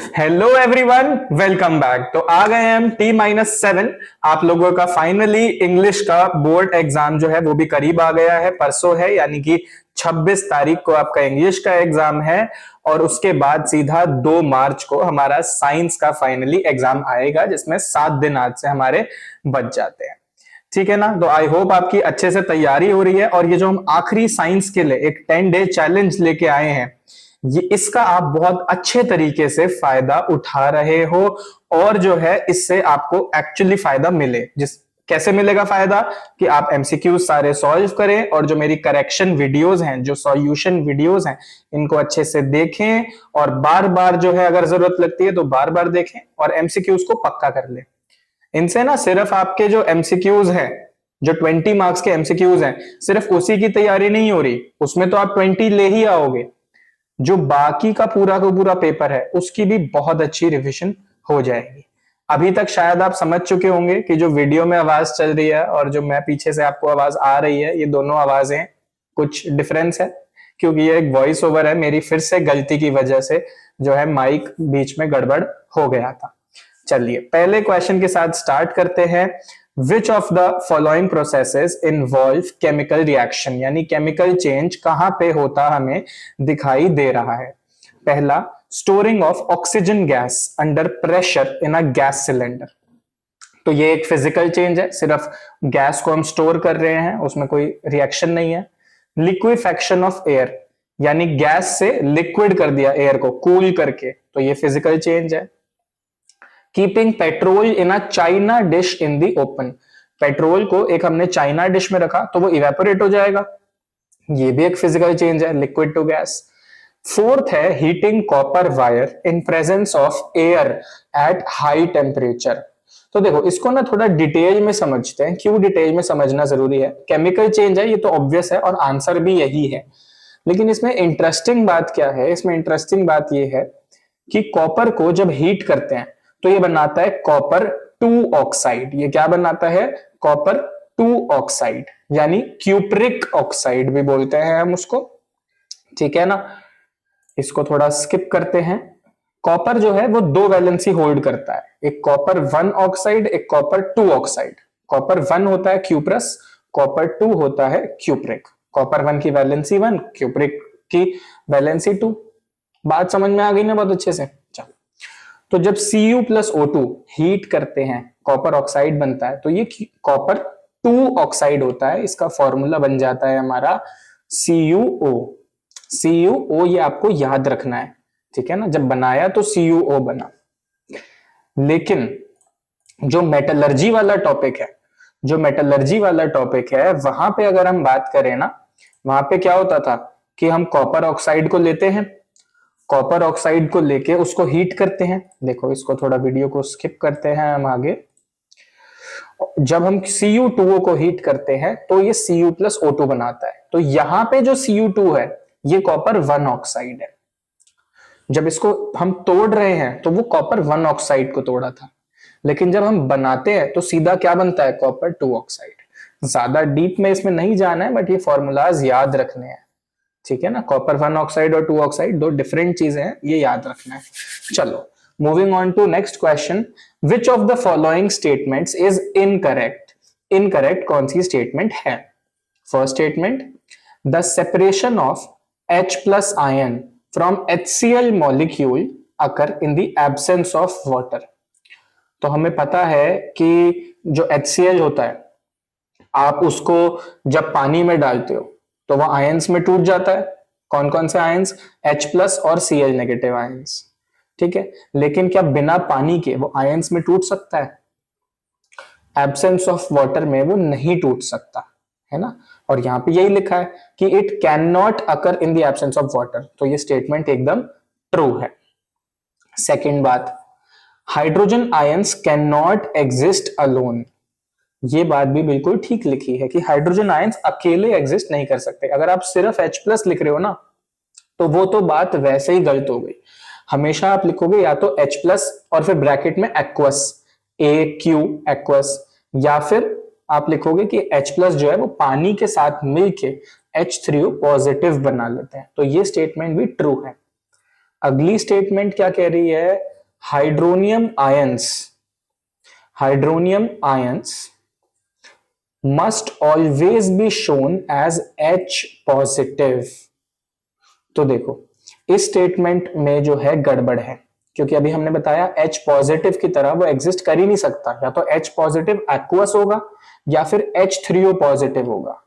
Hello everyone, welcome back. तो आ गए हैं हम T-7। आप लोगों का फाइनली इंग्लिश का बोर्ड एग्जाम जो है वो भी करीब आ गया है। परसों है, यानी कि 26 तारीख को आपका इंग्लिश का एग्जाम है और उसके बाद सीधा 2 मार्च को हमारा साइंस का फाइनली एग्जाम आएगा, जिसमें 7 दिन आज से हमारे बच जाते हैं। ठीक है ना। तो आई होप आपकी अच्छे से तैयारी हो रही है और ये जो हम आखिरी साइंस के लिए एक 10 डे चैलेंज लेके आए हैं, ये इसका आप बहुत अच्छे तरीके से फायदा उठा रहे हो और जो है इससे आपको एक्चुअली फायदा मिले। जिस कैसे मिलेगा फायदा कि आप एमसीक्यू सारे सॉल्व करें और जो मेरी करेक्शन वीडियोस हैं, जो सॉल्यूशन वीडियोस हैं, इनको अच्छे से देखें और बार बार जो है अगर जरूरत लगती है तो बार बार देखें और एमसीक्यूज को पक्का कर लें। इनसे ना सिर्फ आपके जो एमसीक्यूज हैं, जो 20 मार्क्स के एमसीक्यूज हैं, सिर्फ उसी की तैयारी नहीं हो रही, उसमें तो आप 20 ले ही आओगे। जो बाकी का पूरा पेपर है उसकी भी बहुत अच्छी रिवीजन हो जाएगी। अभी तक शायद आप समझ चुके होंगे कि जो वीडियो में आवाज चल रही है और जो मैं पीछे से आपको आवाज आ रही है, ये दोनों आवाजें कुछ डिफरेंस है, क्योंकि ये एक वॉइस ओवर है। मेरी फिर से गलती की वजह से जो है माइक बीच में गड़बड़ हो गया था। चलिए पहले क्वेश्चन के साथ स्टार्ट करते हैं। Which of the following processes involve chemical reaction, यानी केमिकल चेंज कहां पे होता हमें दिखाई दे रहा है। पहला, storing of oxygen gas under pressure in a gas cylinder. तो ये एक फिजिकल चेंज है, सिर्फ गैस को हम स्टोर कर रहे हैं, उसमें कोई रिएक्शन नहीं है। लिक्विफेक्शन ऑफ एयर, यानी गैस से लिक्विड कर दिया एयर को कूल करके, तो ये फिजिकल चेंज है। Keeping petrol in a China dish in the open, petrol को एक हमने चाइना डिश में रखा तो वो इवेपोरेट हो जाएगा, ये भी एक फिजिकल चेंज है, लिक्विड टू गैस। फोर्थ है heating copper wire in presence of air at high temperature. तो देखो इसको ना थोड़ा डिटेल में समझते हैं। क्यों डिटेल में समझना जरूरी है? केमिकल चेंज है, ये तो ऑब्वियस है और आंसर भी यही है, लेकिन इसमें इंटरेस्टिंग बात क्या है? इसमें इंटरेस्टिंग बात ये है कि कॉपर को जब हीट करते हैं तो ये बनाता है कॉपर 2 ऑक्साइड। ये क्या बनाता है? कॉपर 2 ऑक्साइड, यानी क्यूप्रिक ऑक्साइड भी बोलते हैं हम उसको। ठीक है ना। इसको थोड़ा स्किप करते हैं। कॉपर जो है वो 2 वैलेंसी होल्ड करता है, एक कॉपर 1 ऑक्साइड, एक कॉपर 2 ऑक्साइड। कॉपर 1 होता है क्यूप्रस, कॉपर 2 होता है क्यूप्रिक। कॉपर 1 की वैलेंसी 1, क्यूप्रिक की वैलेंसी 2। बात समझ में आ गई ना बहुत अच्छे से? चलो, तो जब Cu प्लस O2 हीट करते हैं कॉपर ऑक्साइड बनता है, तो ये कॉपर 2 ऑक्साइड होता है। इसका फॉर्मूला बन जाता है हमारा CuO। CuO ये आपको याद रखना है, ठीक है ना। जब बनाया तो CuO बना। लेकिन जो मेटलर्जी वाला टॉपिक है, जो मेटलर्जी वाला टॉपिक है, वहां पे अगर हम बात करें ना, वहां पे क्या होता था कि हम कॉपर ऑक्साइड को लेते हैं, कॉपर ऑक्साइड को लेके उसको हीट करते हैं। देखो इसको थोड़ा वीडियो को स्किप करते हैं हम आगे। जब हम Cu2O को हीट करते हैं तो ये Cu प्लस O2 बनाता है। तो यहां पे जो Cu2 है ये कॉपर 1 ऑक्साइड है। जब इसको हम तोड़ रहे हैं तो वो कॉपर 1 ऑक्साइड को तोड़ा था, लेकिन जब हम बनाते हैं तो सीधा क्या बनता है? Copper 2 oxide. ज्यादा डीप में इसमें नहीं जाना है, बट ये फॉर्मूलाज याद रखने हैं, ठीक है ना। कॉपर 1 ऑक्साइड और 2 ऑक्साइड 2 डिफरेंट चीजें हैं, ये याद रखना है। चलो moving on to next question. Which of the following statements is incorrect? Incorrect कौन सी स्टेटमेंट है? First statement, the separation of H plus ion from HCl molecule occur in the absence of water. तो हमें पता है कि जो HCl होता है, आप उसको जब पानी में डालते हो तो वह आयंस में टूट जाता है। कौन कौन से आयंस? H प्लस और Cl नेगेटिव आयंस, ठीक है। लेकिन क्या बिना पानी के वो आयंस में टूट सकता है? एब्सेंस ऑफ वाटर में वो नहीं टूट सकता, है ना। और यहां पे यही लिखा है कि it can not occur in the absence of water, तो ये स्टेटमेंट एकदम ट्रू है। सेकेंड बात, hydrogen ions can not exist alone. ये बात भी बिल्कुल ठीक लिखी है कि हाइड्रोजन आयंस अकेले एग्जिस्ट नहीं कर सकते। अगर आप सिर्फ H प्लस लिख रहे हो ना, तो वो तो बात वैसे ही गलत हो गई। हमेशा आप लिखोगे या तो H प्लस और फिर ब्रैकेट में एक्वस, AQ एक्वस, या फिर आप लिखोगे कि H प्लस जो है वो पानी के साथ मिलके H3O पॉजिटिव बना लेते हैं। तो ये स्टेटमेंट भी ट्रू है। अगली स्टेटमेंट क्या कह रही है? Hydronium ions must always be shown as H positive. तो देखो इस स्टेटमेंट में जो है गड़बड़ है, क्योंकि अभी हमने बताया H पॉजिटिव की तरह वो एग्जिस्ट कर ही नहीं सकता, या तो H पॉजिटिव एक्वस होगा या फिर H3O पॉजिटिव होगा।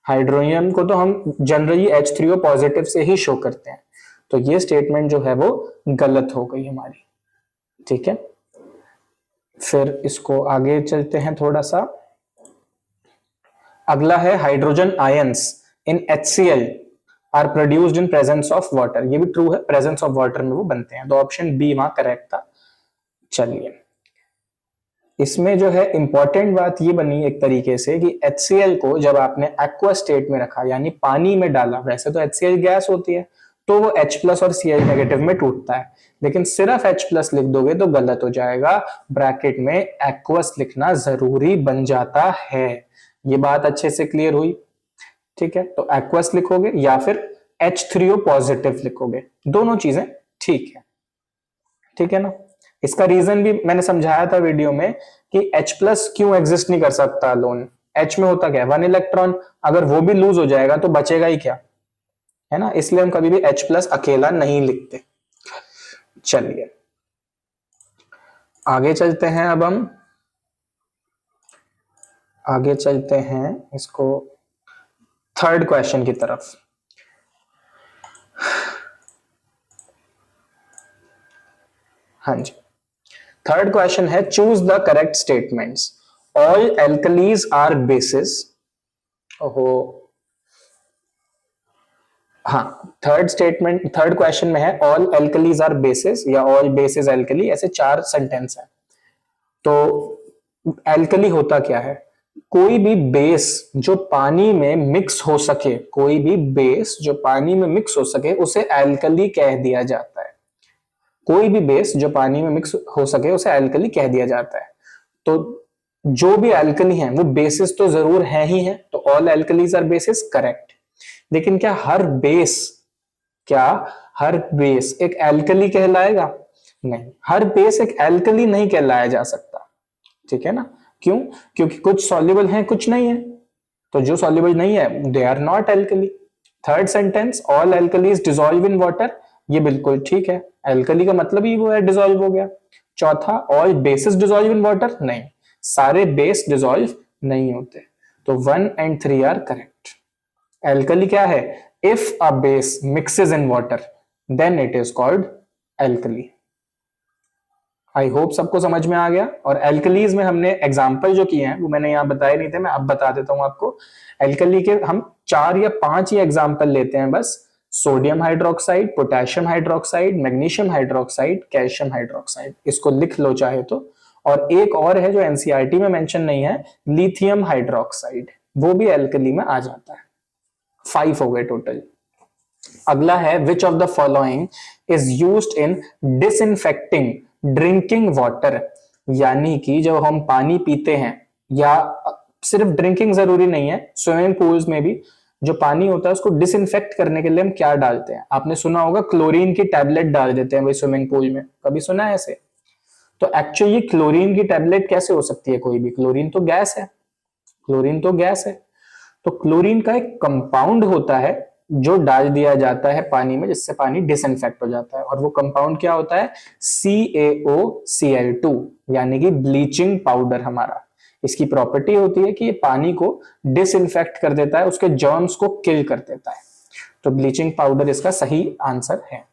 हाइड्रोनियम को तो हम जनरली H3O पॉजिटिव से ही शो करते हैं, तो ये स्टेटमेंट जो है वो गलत हो गई हमारी। ठीक है, फिर इसको आगे चलते हैं थोड़ा सा। अगला है hydrogen ions in HCl are produced in presence of water. ये भी ट्रू है, प्रेजेंस ऑफ वाटर में वो बनते हैं, तो ऑप्शन बी वहां करेक्ट था। चलिए, इसमें जो है इंपॉर्टेंट बात ये बनी एक तरीके से कि HCl को जब आपने एक्वा स्टेट में रखा यानी पानी में डाला, वैसे तो HCl गैस होती है तो वो H+ और Cl नेगेटिव में टूटता है, लेकिन सिर्फ H+ लिख दोगे तो गलत हो जाएगा, ब्रैकेट में एक्वस लिखना जरूरी बन जाता है। ये बात अच्छे से क्लियर हुई? ठीक है, तो एक्वस लिखोगे या फिर H3O पॉजिटिव लिखोगे, दोनों चीजें ठीक है। ठीक है ना, इसका रीजन भी मैंने समझाया था वीडियो में कि H+ क्यों एग्जिस्ट नहीं कर सकता अलोन। H में होता क्या है, 1 इलेक्ट्रॉन, अगर वो भी लूज हो जाएगा तो बचेगा ही क्या, है ना, इसलिए हम कभी भी H+ अकेला नहीं लिखते। चलिए आगे चलते हैं, अब हम आगे चलते हैं इसको थर्ड क्वेश्चन की तरफ। हाँ जी, थर्ड क्वेश्चन है choose the correct statements. All alkalis are bases. ओहो, हाँ, थर्ड क्वेश्चन में है ऑल एल्कलीज आर बेसिस या ऑल बेसिस एल्कली, ऐसे 4 सेंटेंस है। तो एल्कली होता क्या है, कोई भी बेस जो पानी में मिक्स हो सके, कोई भी बेस जो पानी में मिक्स हो सके उसे एल्कली कह दिया जाता है। कोई भी बेस जो पानी में मिक्स हो सके उसे एल्कली कह दिया जाता है। तो जो भी एल्कली हैं वो बेसिस तो जरूर है ही है, तो all alkalis are bases correct. लेकिन क्या हर बेस एक एल्कली कहलाएगा? नहीं, हर बेस एक एल्कली नहीं कहलाया जा सकता। ठीक है ना, क्यों? क्योंकि कुछ सॉल्युबल हैं, कुछ नहीं है, तो जो सॉल्युबल नहीं है they are not alkali. Third sentence all alkalis dissolve in water, ये बिल्कुल ठीक है, एल्कली का मतलब ही वो है डिसॉल्व हो गया। चौथा all basis dissolve in water, नहीं, सारे बेस डिसॉल्व नहीं होते, तो 1 and 3 आर करेक्ट। एल्कली क्या है, if a base mixes in water then it is called alkali. I hope सबको समझ में आ गया। और एल्कलीज में हमने एग्जाम्पल जो किए हैं वो मैंने यहाँ बताए नहीं थे, मैं अब बता देता हूं आपको। एल्कली के हम 4 या 5 ही एग्जाम्पल लेते हैं बस, sodium hydroxide, potassium hydroxide, magnesium hydroxide, calcium hydroxide, इसको लिख लो चाहे तो। और एक और है जो एनसीईआरटी में मेंशन नहीं है, लिथियम हाइड्रोक्साइड, वो भी एल्कली में आ जाता है। 5 हो गए टोटल। अगला है विच of the following is used in disinfecting drinking water. यानी कि जब हम पानी पीते हैं, या सिर्फ ड्रिंकिंग जरूरी नहीं है, स्विमिंग पूल्स में भी जो पानी होता है उसको डिसइंफेक्ट करने के लिए हम क्या डालते हैं? आपने सुना होगा क्लोरीन की टैबलेट डाल देते हैं भाई स्विमिंग पूल में, कभी सुना है ऐसे? तो एक्चुअली क्लोरीन की टैबलेट कैसे हो सकती है कोई भी? क्लोरीन तो गैस है, तो क्लोरीन का एक कंपाउंड होता है जो डाल दिया जाता है पानी में, जिससे पानी डिसइंफेक्ट हो जाता है, और वो कंपाउंड क्या होता है? CaOCl2, यानी कि ब्लीचिंग पाउडर। हमारा इसकी प्रॉपर्टी होती है कि ये पानी को डिसइंफेक्ट कर देता है, उसके जर्म्स को किल कर देता है, तो ब्लीचिंग पाउडर इसका सही आंसर है।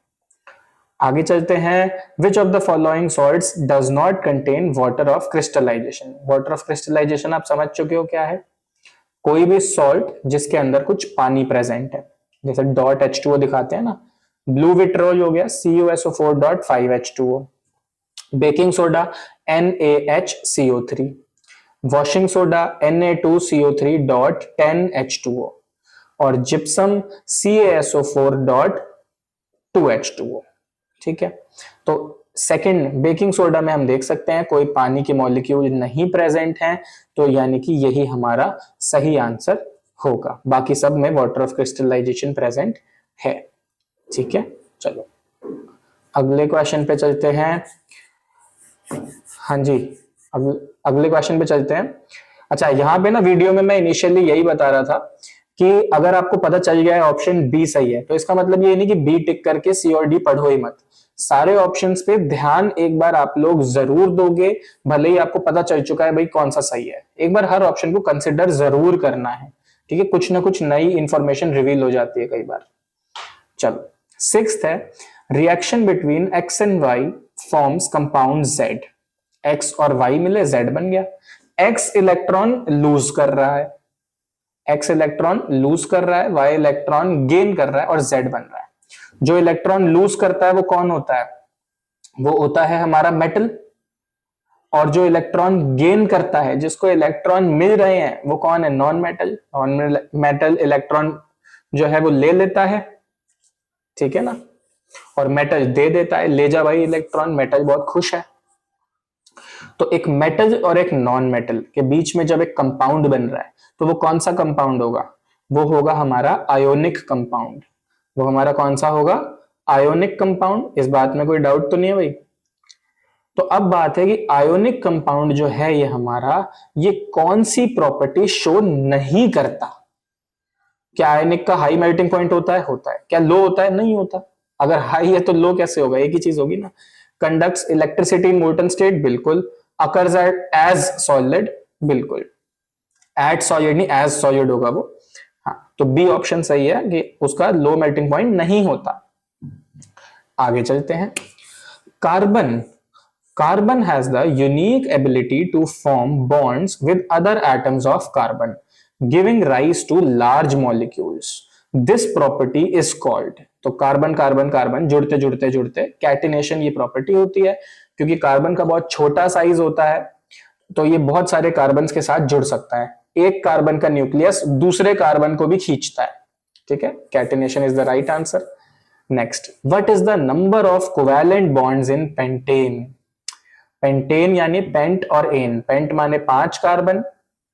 आगे चलते हैं, which of the following salts does not contain water of crystallisation. Water of crystallisation आप समझ चुके हो क्या है? कोई भी सॉल्ट जिसके अंदर कुछ पानी प्रेजेंट है, जैसे डॉट H2O दिखाते हैं ना, ब्लू विट्रोल हो गया CuSO4.5H2O, baking soda NaHCO3, washing soda Na2CO3.10H2O, और जिप्सम CaSO4.2H2O। ठीक है, तो सेकंड बेकिंग सोडा में हम देख सकते हैं कोई पानी के मॉलिक्यूल नहीं प्रेजेंट हैं, तो यानी कि यही हमारा सही आंसर होगा। बाकी सब में वाटर ऑफ क्रिस्टलाइजेशन प्रेजेंट है। ठीक है, चलो अगले क्वेश्चन पे चलते हैं। हाँ जी, अगले क्वेश्चन पे चलते हैं। अच्छा, यहाँ पे ना वीडियो में मैं इनिशियली यही बता रहा था कि अगर आपको पता चल गया है ऑप्शन बी सही है, तो इसका मतलब ये नहीं कि बी टिक करके सी और डी पढ़ो ही मत। सारे ऑप्शंस पे ध्यान एक बार आप लोग जरूर दोगे, भले ही आपको पता चल चुका है भाई कौन सा सही है। एक बार हर ऑप्शन को कंसिडर जरूर करना है, ठीक है। कुछ ना कुछ नई इंफॉर्मेशन रिवील हो जाती है कई बार। चलो, सिक्स्थ है, reaction between X and Y forms compound Z. X और वाई मिले, जेड बन गया। एक्स इलेक्ट्रॉन लूज कर रहा है, एक्स इलेक्ट्रॉन लूज कर रहा है, वाई इलेक्ट्रॉन गेन कर रहा है और जेड बन रहा है। जो इलेक्ट्रॉन लूज करता है वो कौन होता है? वो होता है हमारा मेटल। और जो इलेक्ट्रॉन गेन करता है, जिसको इलेक्ट्रॉन मिल रहे हैं, वो कौन है? Non metal. Non metal electron जो है वो ले लेता है, ठीक है ना, और मेटल दे देता है, ले जा भाई इलेक्ट्रॉन, मेटल बहुत खुश है। तो एक मेटल और एक नॉन मेटल के बीच में जब एक कंपाउंड बन रहा है, तो वो कौन सा कंपाउंड होगा? वो होगा हमारा आयोनिक कंपाउंड। वो हमारा कौन सा होगा? Ionic compound. इस बात में कोई डाउट तो नहीं है भाई? तो अब बात है कि आयोनिक कंपाउंड जो है ये हमारा, ये कौन सी प्रॉपर्टी शो नहीं करता? क्या आयोनिक का हाई मेल्टिंग पॉइंट होता है? होता है। क्या लो होता है? नहीं होता। अगर हाई है तो लो कैसे होगा? एक ही चीज होगी ना। Conducts electricity in molten state, बिल्कुल। अकर्स एज सॉलिड, बिल्कुल। एट सॉलिड नहीं, एज सॉलिड होगा वो। हाँ, तो बी ऑप्शन सही है कि उसका लो मेल्टिंग पॉइंट नहीं होता। आगे चलते हैं। Carbon Carbon has the unique ability to form bonds with other atoms of carbon, giving rise to large molecules. This property is called, तो कार्बन कार्बन कार्बन जुड़ते जुड़ते जुड़ते कैटिनेशन ये प्रॉपर्टी होती है। क्योंकि कार्बन का बहुत छोटा साइज होता है, तो ये बहुत सारे कार्बन के साथ जुड़ सकता है। एक कार्बन का न्यूक्लियस दूसरे कार्बन को भी खींचता है, ठीक है। Catenation is the right answer. Next, what is the number of covalent bonds in pentane? Pentane यानी पेंट और एन। पेंट माने 5 कार्बन,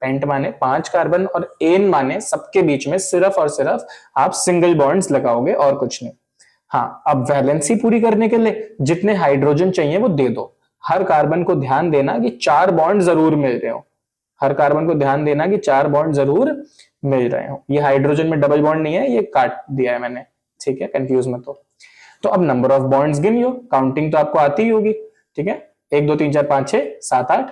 पेंट माने 5 कार्बन, और एन माने सबके बीच में सिर्फ और सिर्फ आप सिंगल बॉन्ड्स लगाओगे और कुछ नहीं। हाँ, अब वैलेंसी पूरी करने के लिए जितने हाइड्रोजन चाहिए वो दे दो। हर कार्बन को ध्यान देना कि 4 बॉन्ड जरूर मिल रहे हो। हर कार्बन को ध्यान देना कि 4 बॉन्ड जरूर मिल रहे हो। ये हाइड्रोजन में डबल बॉन्ड नहीं है, ये काट दिया है मैंने, ठीक है, कंफ्यूज मत हो। तो अब नंबर ऑफ बॉन्ड्स गिन लो, काउंटिंग तो आपको आती ही होगी, ठीक है। 1 2 3 4 5 6 7 8,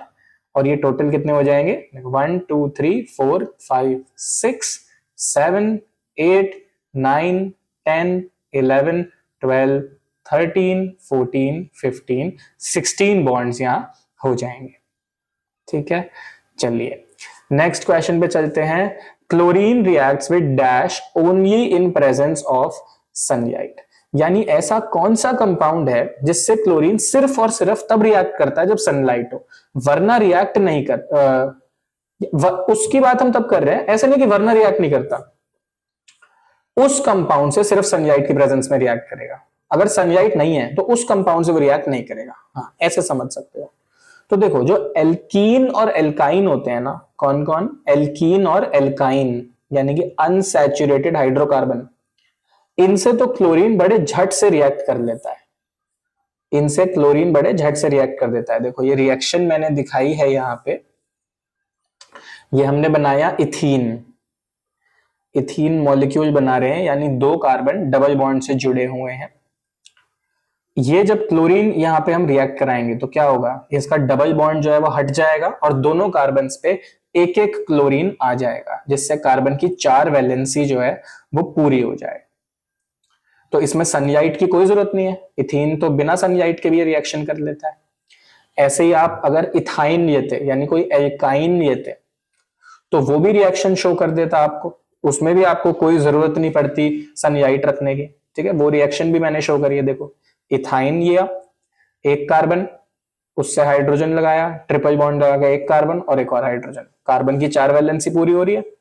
और ये टोटल कितने हो जाएंगे? 1 2 3 4 5 6 7 8 9 10 11 12 13 14 15 16 बॉन्ड्स यहां हो जाएंगे, ठीक है। चलिए नेक्स्ट क्वेश्चन पे चलते हैं। Chlorine reacts with dash only in presence of sunlight. यानी ऐसा कौन सा कंपाउंड है जिससे क्लोरीन सिर्फ और सिर्फ तब रिएक्ट करता है जब सनलाइट हो, वरना रिएक्ट नहीं उसकी बात हम तब कर रहे हैं, ऐसा नहीं कि वरना रिएक्ट नहीं करता। उस कंपाउंड से सिर्फ सनलाइट की प्रेजेंस में रिएक्ट करेगा। अगर सनलाइट नहीं है तो उस कंपाउंड से वो रिएक्ट नहीं करेगा। हाँ, ऐसे समझ सकते हो। तो देखो, जो एल्कीन और एल्काइन होते हैं ना, कौन कौन? एल्कीन और एल्काइन यानी कि अनसैचुरेटेड हाइड्रोकार्बन, इनसे तो क्लोरीन बड़े झट से रिएक्ट कर लेता है। इनसे क्लोरीन बड़े झट से रिएक्ट कर देता है। देखो, ये रिएक्शन मैंने दिखाई है यहां पे। ये हमने बनाया इथीन। इथीन मॉलिक्यूल बना रहे हैं, यानी 2 कार्बन डबल बॉन्ड से जुड़े हुए हैं। ये जब क्लोरीन यहां पे हम रिएक्ट कराएंगे तो क्या होगा? इसका डबल बॉन्ड जो है वो हट जाएगा और दोनों कार्बन पे एक एक क्लोरीन आ जाएगा, जिससे कार्बन की 4 वैलेंसी जो है वो पूरी हो जाए। तो इसमें सनलाइट की कोई जरूरत नहीं है। इथीन तो बिना सनलाइट के भी रिएक्शन कर लेता है। ऐसे ही आप अगर इथाइन लेते, यानी कोई एल्काइन लेते, तो वो भी रिएक्शन शो कर देता आपको। उसमें भी आपको कोई जरूरत नहीं पड़ती सनलाइट रखने की, ठीक है। वो रिएक्शन भी मैंने शो करी है। देखो, इथाइन लिया, 1 कार्बन, उससे हाइड्रोजन लगाया, ट्रिपल बॉन्ड लगा के 1 कार्बन और एक और हाइड्रोजन, कार्बन की 4 वैलेंसी पूरी हो रही है।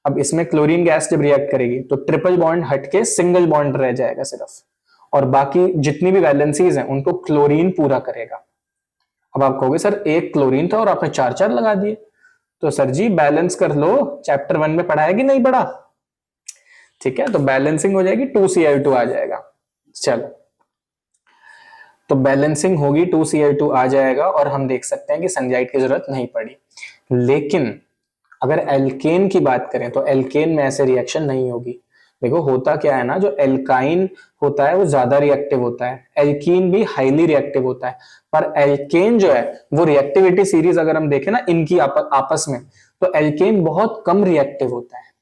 अब इसमें क्लोरीन गैस जब रिएक्ट करेगी तो ट्रिपल बॉन्ड हटके सिंगल बॉन्ड रह जाएगा सिर्फ, और बाकी जितनी भी वैलेंसीज हैं उनको क्लोरीन पूरा करेगा। अब आप कहोगे सर 1 क्लोरीन था और आपने 4 लगा दिए। तो सर जी बैलेंस कर लो, चैप्टर 1 में पढ़ा है कि नहीं पढ़ा? ठीक है, तो बैलेंसिंग हो जाएगी, 2Cl2 आ जाएगा। चलो तो बैलेंसिंग होगी, 2Cl2 आ जाएगा और हम देख सकते हैं कि सनलाइट की जरूरत नहीं पड़ी। लेकिन अगर एल्केन की बात करें तो एल्केन में ऐसे रिएक्शन नहीं होगी। देखो होता क्या है ना, जो एल्काइन होता है वो ज्यादा रिएक्टिव होता है, एल्कीन भी हाईली रिएक्टिव होता है, पर एल्केन जो है वो रिएक्टिविटी सीरीज अगर हम देखें ना इनकी आपस में, तो एल्केन बहुत कम रिएक्टिव होता है।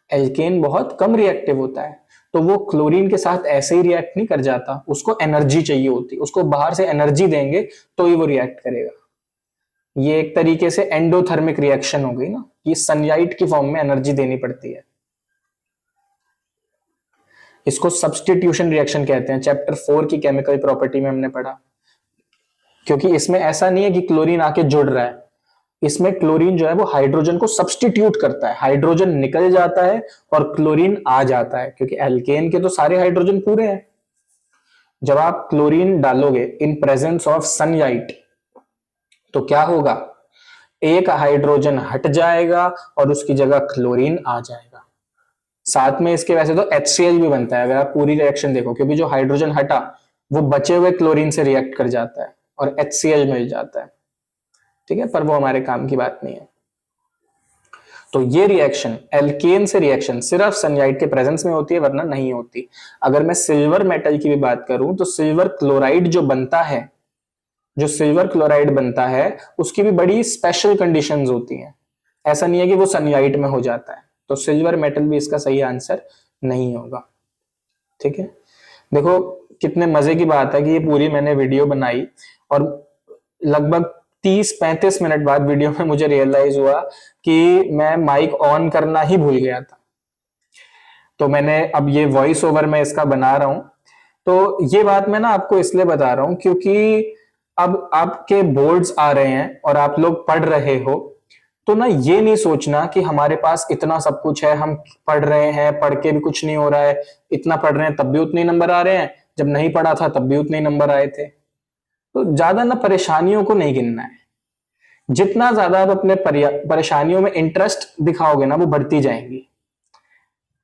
एल्केन बहुत कम रिएक्टिव होता है, तो वो क्लोरीन के साथ ऐसे ही रिएक्ट नहीं कर जाता, उसको एनर्जी चाहिए होती, उसको बाहर से एनर्जी देंगे तो ही वो रिएक्ट करेगा। ये एक तरीके से एंडोथर्मिक रिएक्शन हो गई ना, कि सनलाइट की फॉर्म में एनर्जी देनी पड़ती है। इसको सब्स्टिट्यूशन रिएक्शन कहते हैं, चैप्टर 4 की केमिकल प्रॉपर्टी में हमने पढ़ा। क्योंकि इसमें ऐसा नहीं है कि क्लोरीन आके जुड़ रहा है, इसमें क्लोरीन जो है वो हाइड्रोजन को सब्स्टिट्यूट करता है, हाइड्रोजन निकल जाता है और क्लोरीन आ जाता है, क्योंकि एल्केन के तो सारे हाइड्रोजन पूरे हैं। जब आप क्लोरीन डालोगे इन प्रेजेंस ऑफ सनलाइट तो क्या होगा, एक हाइड्रोजन हट जाएगा और उसकी जगह क्लोरीन आ जाएगा। साथ में इसके वैसे तो HCl भी बनता है अगर आप पूरी रिएक्शन देखो, क्योंकि जो हाइड्रोजन हटा वो बचे हुए क्लोरीन से रिएक्ट कर जाता है और HCl मिल जाता है। ठीक है, पर वो हमारे काम की बात नहीं है। तो ये रिएक्शन एल्केन से रिएक्शन सिर्फ सनलाइट के प्रेजेंस में होती है, वरना नहीं होती। अगर मैं सिल्वर मेटल की भी बात करूं तो सिल्वर क्लोराइड जो बनता है, जो सिल्वर क्लोराइड बनता है उसकी भी बड़ी स्पेशल कंडीशंस होती हैं। ऐसा नहीं है कि वो सनलाइट में हो जाता है, तो सिल्वर मेटल भी इसका सही आंसर नहीं होगा। ठीक है, देखो कितने मजे की बात है कि ये पूरी मैंने वीडियो बनाई और लगभग 30-35 मिनट बाद वीडियो में मुझे रियलाइज हुआ कि मैं माइक ऑन करना ही भूल गया था। तो मैंने अब ये वॉइस ओवर में इसका बना रहा हूं। तो ये बात मैं ना आपको इसलिए बता रहा हूं क्योंकि अब आपके बोर्ड्स आ रहे हैं और आप लोग पढ़ रहे हो, तो ना ये नहीं सोचना कि हमारे पास इतना सब कुछ है, हम पढ़ रहे हैं, पढ़ के भी कुछ नहीं हो रहा है, इतना पढ़ रहे हैं तब भी उतने नंबर आ रहे हैं, जब नहीं पढ़ा था तब भी उतने नंबर आए थे। तो ज्यादा ना परेशानियों को नहीं गिनना है, जितना ज्यादा आप अपने परेशानियों में इंटरेस्ट दिखाओगे ना वो बढ़ती जाएंगी।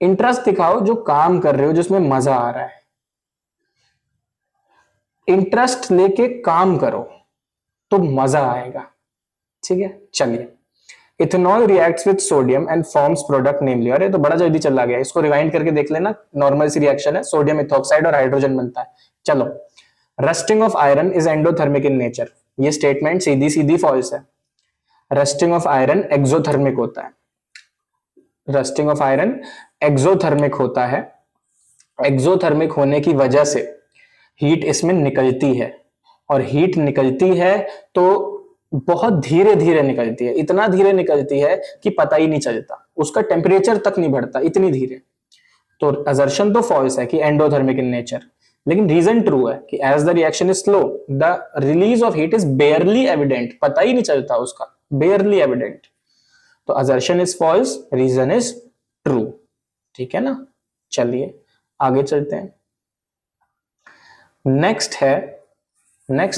इंटरेस्ट दिखाओ जो काम कर रहे हो, जिसमें मजा आ रहा है, इंटरेस्ट लेके काम करो तो मजा आएगा। ठीक है, चलिए। Ethanol reacts with sodium and forms product namely, अरे तो बड़ा जल्दी चला गया, इसको रिवाइंड करके देख लेना। नॉर्मल सी रिएक्शन है, सोडियम इथॉक्साइड और हाइड्रोजन बनता है। चलो, rusting of iron is endothermic in nature, ये स्टेटमेंट सीधी सीधी फॉल्स है। रस्टिंग ऑफ आयरन एक्सोथर्मिक होता है, रस्टिंग ऑफ आयरन एक्सोथर्मिक होता है। एक्सोथर्मिक होने की वजह से हीट इसमें निकलती है, और हीट निकलती है तो बहुत धीरे धीरे निकलती है, इतना धीरे निकलती है कि पता ही नहीं चलता, उसका टेम्परेचर तक नहीं बढ़ता, इतनी धीरे। तो असर्शन तो फॉल्स है कि एंडोथर्मिक इन नेचर, लेकिन रीजन ट्रू है कि as the reaction is slow the release of heat is barely evident, पता ही नहीं चलता उसका, बेयरली एविडेंट। तो assertion is false, reason is true. ठीक है ना, चलिए आगे चलते हैं। नेक्स्ट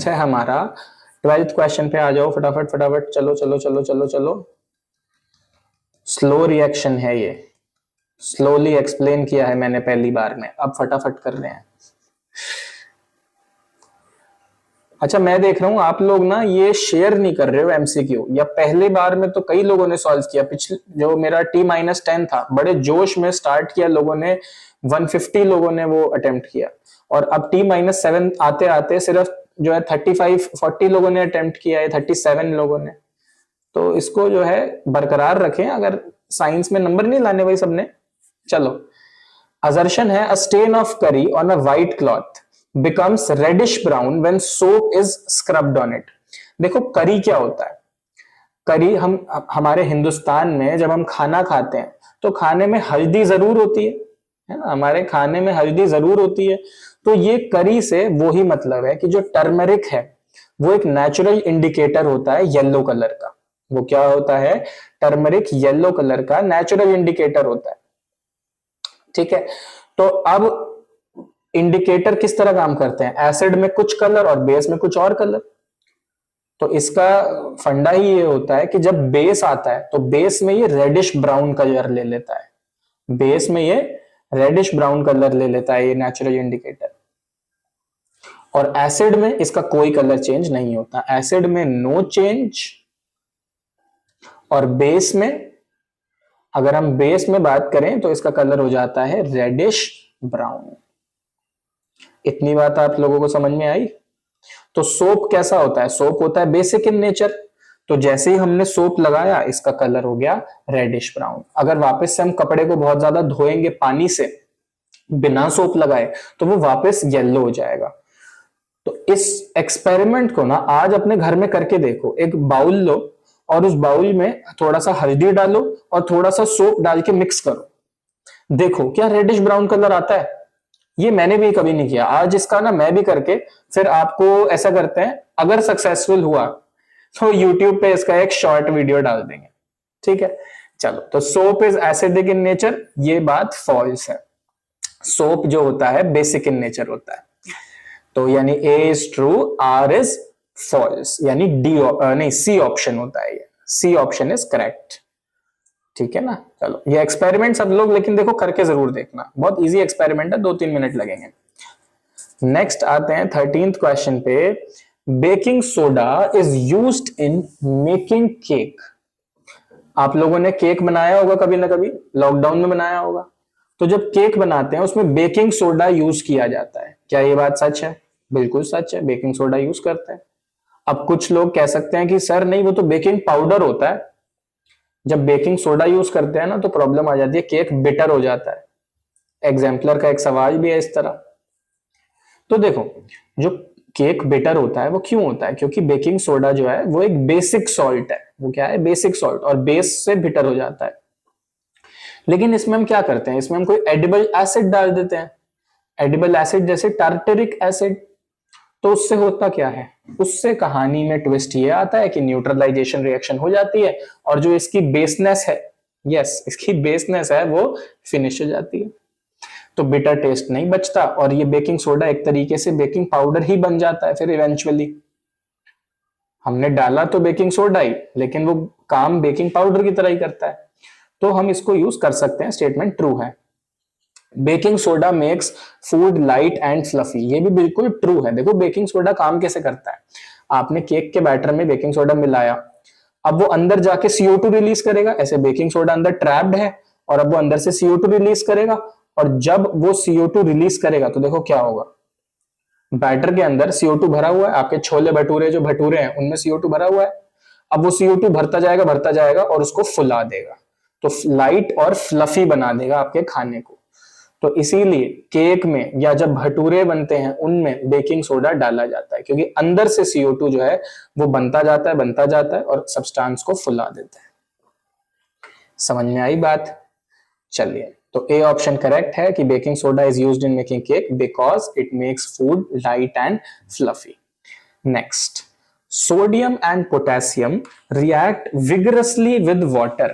है हमारा 12th क्वेश्चन पे आ जाओ फटाफट फटाफट, चलो चलो चलो चलो चलो। स्लो रिएक्शन है ये, स्लोली एक्सप्लेन किया है मैंने पहली बार में, अब फटाफट कर रहे हैं। अच्छा, मैं देख रहा हूं आप लोग ना ये शेयर नहीं कर रहे हो एमसीक्यू, या पहले बार में तो कई लोगों ने सॉल्व किया, पिछले जो मेरा T-10 था बड़े जोश में स्टार्ट किया लोगों ने, 150 लोगों ने वो अटेम्प्ट किया, और अब T-7 आते आते सिर्फ जो है 35-40 लोगों ने अटेम्प्ट किया है, 37 लोगों ने। तो इसको जो है बरकरार रखें, अगर साइंस में नंबर नहीं लाने भाई सबने। चलो, असर्शन है अ स्टेन ऑफ करी on a white cloth becomes reddish brown when soap is scrubbed on it। देखो करी क्या होता है, करी हमारे हिंदुस्तान में जब हम खाना खाते हैं तो खाने में हल्दी जरूर होती है ना, हमारे खाने में हल्दी जरूर होती है। तो ये करी से वो ही मतलब है कि जो टर्मरिक है वो एक नेचुरल इंडिकेटर होता है येलो कलर का। वो क्या होता है, टर्मरिक येलो कलर का नेचुरल इंडिकेटर होता है। ठीक है, तो अब इंडिकेटर किस तरह काम करते हैं, एसिड में कुछ कलर और बेस में कुछ और कलर। तो इसका फंडा ही ये होता है कि जब बेस आता है तो बेस में ये रेडिश ब्राउन कलर ले लेता है, बेस में ये रेडिश ब्राउन कलर ले लेता है ये नेचुरल इंडिकेटर। और एसिड में इसका कोई कलर चेंज नहीं होता, एसिड में नो चेंज। और बेस में, अगर हम बेस में बात करें तो इसका कलर हो जाता है रेडिश ब्राउन। इतनी बात आप लोगों को समझ में आई? तो सोप कैसा होता है? सोप होता है बेसिक इन नेचर, तो जैसे ही हमने सोप लगाया इसका कलर हो गया रेडिश ब्राउन। अगर वापस से हम कपड़े को बहुत ज्यादा धोएंगे पानी से बिना सोप लगाए तो वो वापस येलो हो जाएगा। तो इस एक्सपेरिमेंट को ना आज अपने घर में करके देखो। एक बाउल लो और उस बाउल में थोड़ा सा हल्दी डालो और थोड़ा सा सोप डाल के मिक्स करो, देखो क्या रेडिश ब्राउन कलर आता है। ये मैंने भी कभी नहीं किया, आज इसका ना मैं भी करके फिर आपको ऐसा करते हैं, अगर सक्सेसफुल हुआ तो यूट्यूब पे इसका एक शॉर्ट वीडियो डाल देंगे, ठीक है। चलो, तो soap is acidic in nature, ये बात फॉल्स है। सोप जो होता है बेसिक इन नेचर होता है। तो यानी A is true, R is false, यानी डी नहीं सी ऑप्शन होता है, ये सी ऑप्शन इज करेक्ट, ठीक है ना। चलो, ये एक्सपेरिमेंट सब लोग लेकिन देखो करके जरूर देखना, बहुत इजी एक्सपेरिमेंट है, 2-3 मिनट लगेंगे। नेक्स्ट आते हैं 13th क्वेश्चन पे। Baking soda is used in making cake. आप लोगों ने केक बनाया होगा कभी ना कभी, लॉकडाउन में बनाया होगा। तो जब केक बनाते हैं उसमें बेकिंग सोडा यूज किया जाता है, क्या ये बात सच है? बिल्कुल सच है, बेकिंग सोडा यूज करते हैं। अब कुछ लोग कह सकते हैं कि सर नहीं, वो तो बेकिंग पाउडर होता है। जब बेकिंग सोडा यूज करते हैं ना तो प्रॉब्लम आ जाती है, केक बिटर हो जाता है। एग्जाम्पलर का एक सवाल भी है इस तरह। तो देखो, जो केक बिटर होता है वो क्यों होता है? क्योंकि बेकिंग सोडा जो है वो एक बेसिक सॉल्ट है। वो क्या है? बेसिक सॉल्ट, और बेस से बिटर हो जाता है। लेकिन इसमें हम क्या करते हैं, इसमें हम कोई एडिबल एसिड डाल देते हैं, एडिबल एसिड जैसे टार्टरिक एसिड। तो उससे होता क्या है? उससे कहानी में ट्विस्ट ये आता है कि न्यूट्रलाइजेशन रिएक्शन हो जाती है और जो इसकी बेसनेस है, यस इसकी बेसनेस है, वो फिनिश हो जाती है। तो बिटर टेस्ट नहीं बचता और ये बेकिंग सोडा एक तरीके से बेकिंग पाउडर ही बन जाता है। फिर इवेंचुअली हमने डाला तो बेकिंग सोडा ही, लेकिन वो काम बेकिंग पाउडर की तरह ही करता है। तो हम इसको यूज कर सकते हैं, स्टेटमेंट ट्रू है। Baking soda makes food light and fluffy, ये भी बिल्कुल ट्रू है। देखो बेकिंग सोडा काम कैसे करता है, आपने केक के बैटर में बेकिंग सोडा मिलाया, अब वो अंदर जाके CO2 रिलीज करेगा, ऐसे बेकिंग सोडा अंदर ट्रैप्ड है और अब वो अंदर से CO2 रिलीज करेगा। और जब वो CO2 रिलीज करेगा तो देखो क्या होगा, बैटर के अंदर CO2 भरा हुआ है, आपके छोले भटूरे जो भटूरे हैं उनमें CO2 भरा हुआ है। अब वो CO2 भरता जाएगा और उसको फुला देगा, तो लाइट और फ्लफी बना देगा आपके खाने को। तो इसीलिए केक में या जब भटूरे बनते हैं उनमें बेकिंग सोडा डाला जाता है, क्योंकि अंदर से CO2 जो है वो बनता जाता है और सब्सटेंस को फुला देता है। समझ में आई बात? चलिए, तो ए ऑप्शन करेक्ट है कि baking soda is used in making cake because it makes food light and fluffy. Next, sodium and potassium react vigorously with water.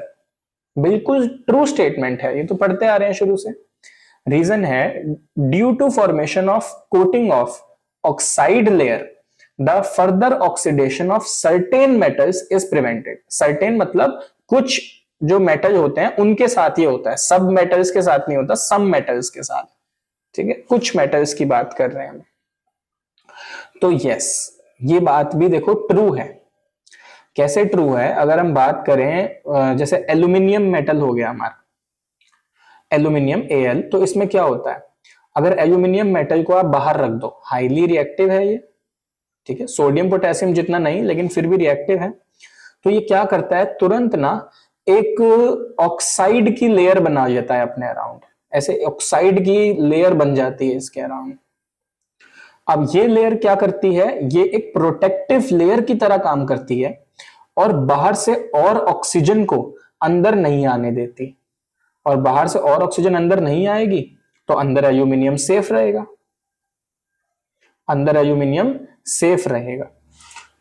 बिल्कुल ट्रू स्टेटमेंट है, ये तो पढ़ते आ रहे हैं शुरू से। रीजन है due to formation of coating of oxide layer the further oxidation of certain metals is prevented. Certain मतलब कुछ जो मेटल होते हैं उनके साथ ये होता है, सब मेटल्स के साथ नहीं होता, सम मेटल्स के साथ, ठीक है, कुछ मेटल्स की बात कर रहे हैं हम। तो यस, ये बात भी देखो ट्रू है। कैसे ट्रू है? अगर हम बात करें जैसे एल्यूमिनियम मेटल हो गया हमारा, एल्यूमिनियम Al, तो इसमें क्या होता है, अगर एल्यूमिनियम मेटल को आप बाहर रख दो, हाईली रिएक्टिव है ये, ठीक है, सोडियम पोटेशियम जितना नहीं लेकिन फिर भी रिएक्टिव है। तो ये क्या करता है, तुरंत ना एक ऑक्साइड की लेयर बना देता है अपने अराउंड, ऐसे ऑक्साइड की लेयर बन जाती है इसके अराउंड। अब ये लेयर क्या करती है, ये एक प्रोटेक्टिव लेयर की तरह काम करती है और बाहर से और ऑक्सीजन को अंदर नहीं आने देती। और बाहर से और ऑक्सीजन अंदर नहीं आएगी तो अंदर एल्यूमिनियम सेफ रहेगा, अंदर एल्यूमिनियम सेफ रहेगा।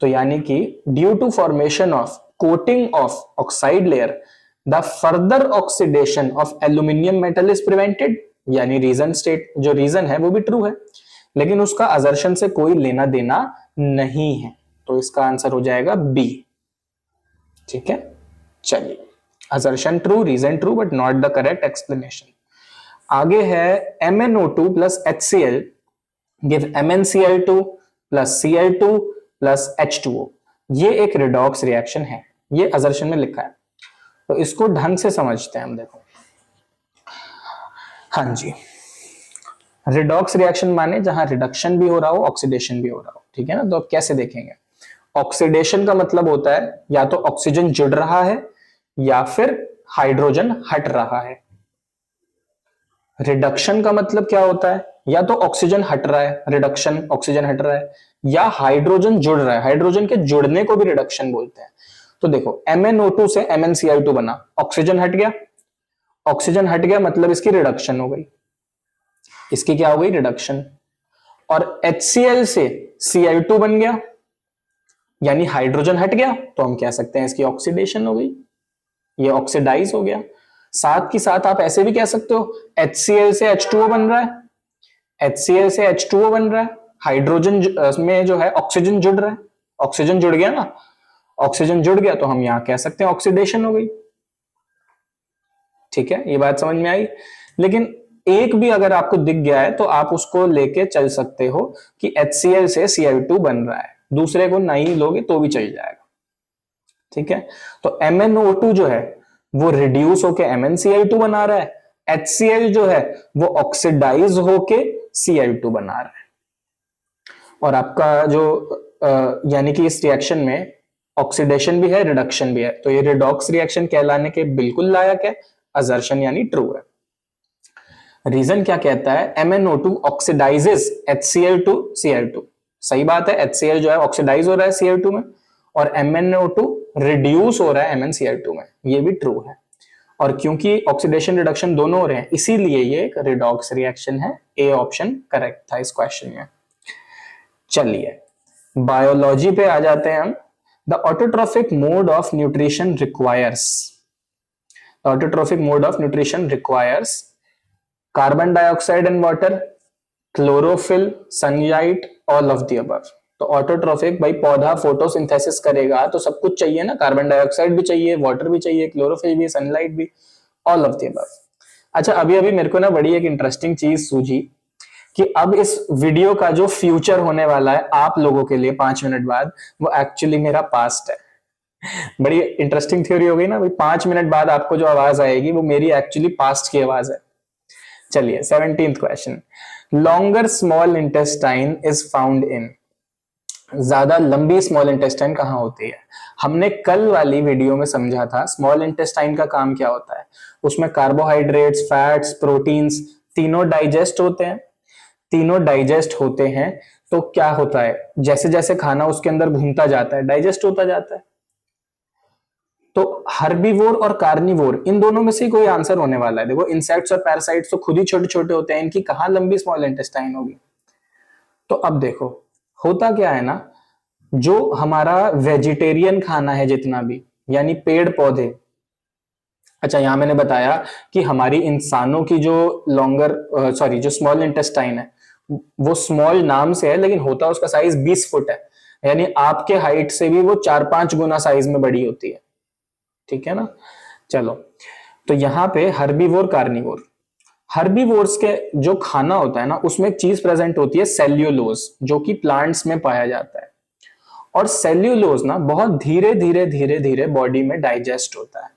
तो यानी कि due to formation of coating of oxide layer the further oxidation of aluminium metal is prevented. यानी रीजन स्टेट, जो रीजन है वो भी ट्रू है, लेकिन उसका असर्शन से कोई लेना देना नहीं है। तो इसका आंसर हो जाएगा बी, ठीक है। चलिए, assertion true, reason true, but not the correct explanation. आगे है MnO2 plus HCl give MnCl2 plus Cl2 plus H2O। ये एक रिडॉक्स रिएक्शन है, ये असर्शन में लिखा है, तो इसको ढंग से समझते हैं हम। देखो, हाँ जी, रिडॉक्स रिएक्शन माने जहां रिडक्शन भी हो रहा हो, ऑक्सीडेशन भी हो रहा हो, ठीक है ना। तो अब कैसे देखेंगे? ऑक्सीडेशन का मतलब होता है या तो ऑक्सीजन जुड़ रहा है या फिर हाइड्रोजन हट रहा है। रिडक्शन का मतलब क्या होता है? या तो ऑक्सीजन हट रहा है, रिडक्शन ऑक्सीजन हट रहा है, या हाइड्रोजन जुड़ रहा है, हाइड्रोजन के जुड़ने को भी रिडक्शन बोलते हैं। तो देखो, MnO2 से MnCl2 बना, ऑक्सीजन हट गया, ऑक्सीजन हट गया मतलब इसकी रिडक्शन हो गई, इसकी क्या हो गई? रिडक्शन। और HCl से Cl2 बन गया, यानी हाइड्रोजन हट गया, तो हम कह सकते हैं इसकी ऑक्सीडेशन हो गई, ये ऑक्सीडाइज हो गया। साथ ही साथ आप ऐसे भी कह सकते हो HCl से H2O बन रहा है, HCl से H2O बन रहा है, हाइड्रोजन में जो है ऑक्सीजन जुड़ रहा है, ऑक्सीजन जुड़ गया ना, ऑक्सीजन जुड़ गया तो हम यहां कह सकते हैं ऑक्सीडेशन हो गई। ठीक है, ये बात समझ में आई। लेकिन एक भी अगर आपको दिख गया है तो आप उसको लेके चल सकते हो कि HCl से Cl2 बन रहा है, दूसरे को नहीं लोगे तो भी चल जाएगा। ठीक है, तो MnO2 जो है वो रिड्यूस होके MnCl2 बना रहा है, HCl जो है वो ऑक्सीडाइज होके Cl2 बना रहा है। और आपका जो यानी कि इस रिएक्शन में ऑक्सीडेशन भी है, रिडक्शन भी है, तो ये रिडॉक्स रिएक्शन कहलाने के बिल्कुल लायक है, असर्शन यानी ट्रू है। रीजन क्या कहता है? MnO2 oxidises HCl to Cl2। सही बात है, HCl जो है ऑक्सीडाइज हो रहा है Cl2 में, और MnO2 रिड्यूस हो रहा है MnCl2 में, ये भी ट्रू है। और क्योंकि ऑक्सीडेशन रिडक्शन दोनों हो रहे हैं, इसीलिए ये एक रिडॉक्स रिएक्शन है। ए ऑप्शन करेक्ट था इस क्वेश्चन में। चलिए बायोलॉजी पे आ जाते हैं हम। The autotrophic mode of nutrition requires, autotrophic mode of nutrition requires carbon dioxide and water, chlorophyll, sunlight, all of the above. तो ऑटोट्रोफिक, भाई पौधा फोटोसिंथेसिस करेगा तो सब कुछ चाहिए ना, कार्बन डाइऑक्साइड भी चाहिए, वाटर भी चाहिए, क्लोरोफिल भी, सनलाइट भी, ऑल ऑफ द अबव। अच्छा, अभी अभी मेरे को ना बड़ी एक इंटरेस्टिंग चीज सूझी कि अब इस वीडियो का जो फ्यूचर होने वाला है आप लोगों के लिए 5 मिनट बाद, वो एक्चुअली मेरा पास्ट है। बड़ी इंटरेस्टिंग थ्योरी हो गई ना भाई, 5 मिनट बाद आपको जो आवाज आएगी वो मेरी एक्चुअली पास्ट की आवाज है। चलिए 17th question, longer small intestine is found in. ज्यादा लंबी स्मॉल इंटेस्टाइन कहां होती है? हमने कल वाली वीडियो में समझा था स्मॉल इंटेस्टाइन का काम क्या होता है। उसमें कार्बोहाइड्रेट्स, फैट्स, प्रोटीन्स तीनों डाइजेस्ट होते हैं। तीनों डाइजेस्ट होते हैं तो क्या होता है, जैसे जैसे खाना उसके अंदर घूमता जाता है डाइजेस्ट होता जाता है। तो हर्बीवोर और कार्निवोर, इन दोनों में से कोई आंसर होने वाला है। देखो, इंसेक्ट्स और पैरासाइट्स तो खुद ही छोटे छोटे होते हैं, इनकी कहां लंबी स्मॉल इंटेस्टाइन होगी। तो अब देखो होता क्या है ना, जो हमारा वेजिटेरियन खाना है जितना भी, यानी पेड़ पौधे। अच्छा, यहां मैंने बताया कि हमारी इंसानों की जो जो स्मॉल इंटेस्टाइन है वो स्मॉल नाम से है, लेकिन होता उसका साइज 20 फुट है, यानी आपके हाइट से भी वो 4-5 गुना साइज में बड़ी होती है। ठीक है ना। चलो, तो यहां पे हर्बीवोर, कार्निवोर। हर्बीवोर्स के जो खाना होता है ना, उसमें एक चीज प्रेजेंट होती है सेल्यूलोज, जो कि प्लांट्स में पाया जाता है। और सेल्यूलोज ना बहुत धीरे धीरे धीरे धीरे बॉडी में डाइजेस्ट होता है।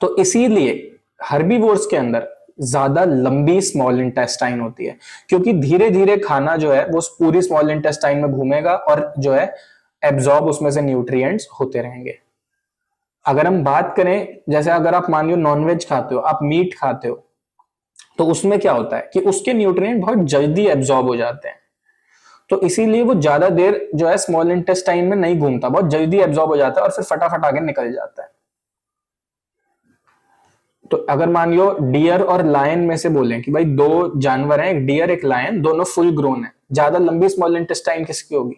तो इसीलिए हर्बीवोर्स के अंदर ज्यादा लंबी स्मॉल इंटेस्टाइन होती है, क्योंकि धीरे धीरे खाना जो है वो पूरी स्मॉल इंटेस्टाइन में घूमेगा और जो है एब्जॉर्ब उसमें से न्यूट्रिएंट्स होते रहेंगे। अगर हम बात करें, जैसे अगर आप मान लो नॉनवेज खाते हो, आप मीट खाते हो, तो उसमें क्या होता है कि उसके न्यूट्रिएंट बहुत जल्दी एब्जॉर्ब हो जाते हैं। तो इसीलिए वो ज्यादा देर जो है स्मॉल इंटेस्टाइन में नहीं घूमता, बहुत जल्दी एब्जॉर्ब हो जाता है और फिर फटाफट आगे निकल जाता है। तो अगर मान लो डियर और लायन में से बोलें कि भाई दो जानवर हैं, एक डियर एक लायन, दोनों फुल ग्रोन है, ज्यादा लंबी स्मॉल इंटेस्टाइन किसकी होगी?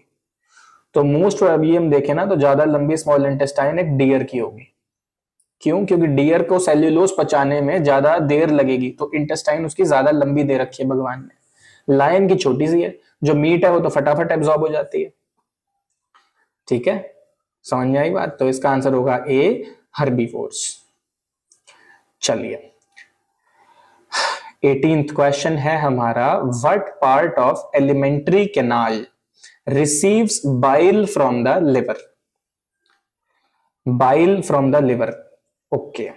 तो मोस्ट प्रोबेबली हम देखें ना, तो ज्यादा लंबी स्मॉल इंटेस्टाइन एक डियर की होगी। क्यों? क्योंकि डियर को सेल्यूलोज पचाने में ज्यादा देर लगेगी, तो इंटेस्टाइन उसकी ज्यादा लंबी दे रखी है भगवान ने। लायन की छोटी सी है, जो मीट है वो तो फटाफट एब्जॉर्ब हो जाती है। ठीक है, समझ में आई बात? तो इसका आंसर होगा ए, हर्बीवोर्स। चलिए 18th क्वेश्चन है हमारा, what part of alimentary canal receives bile from the liver? Bile from the liver, okay.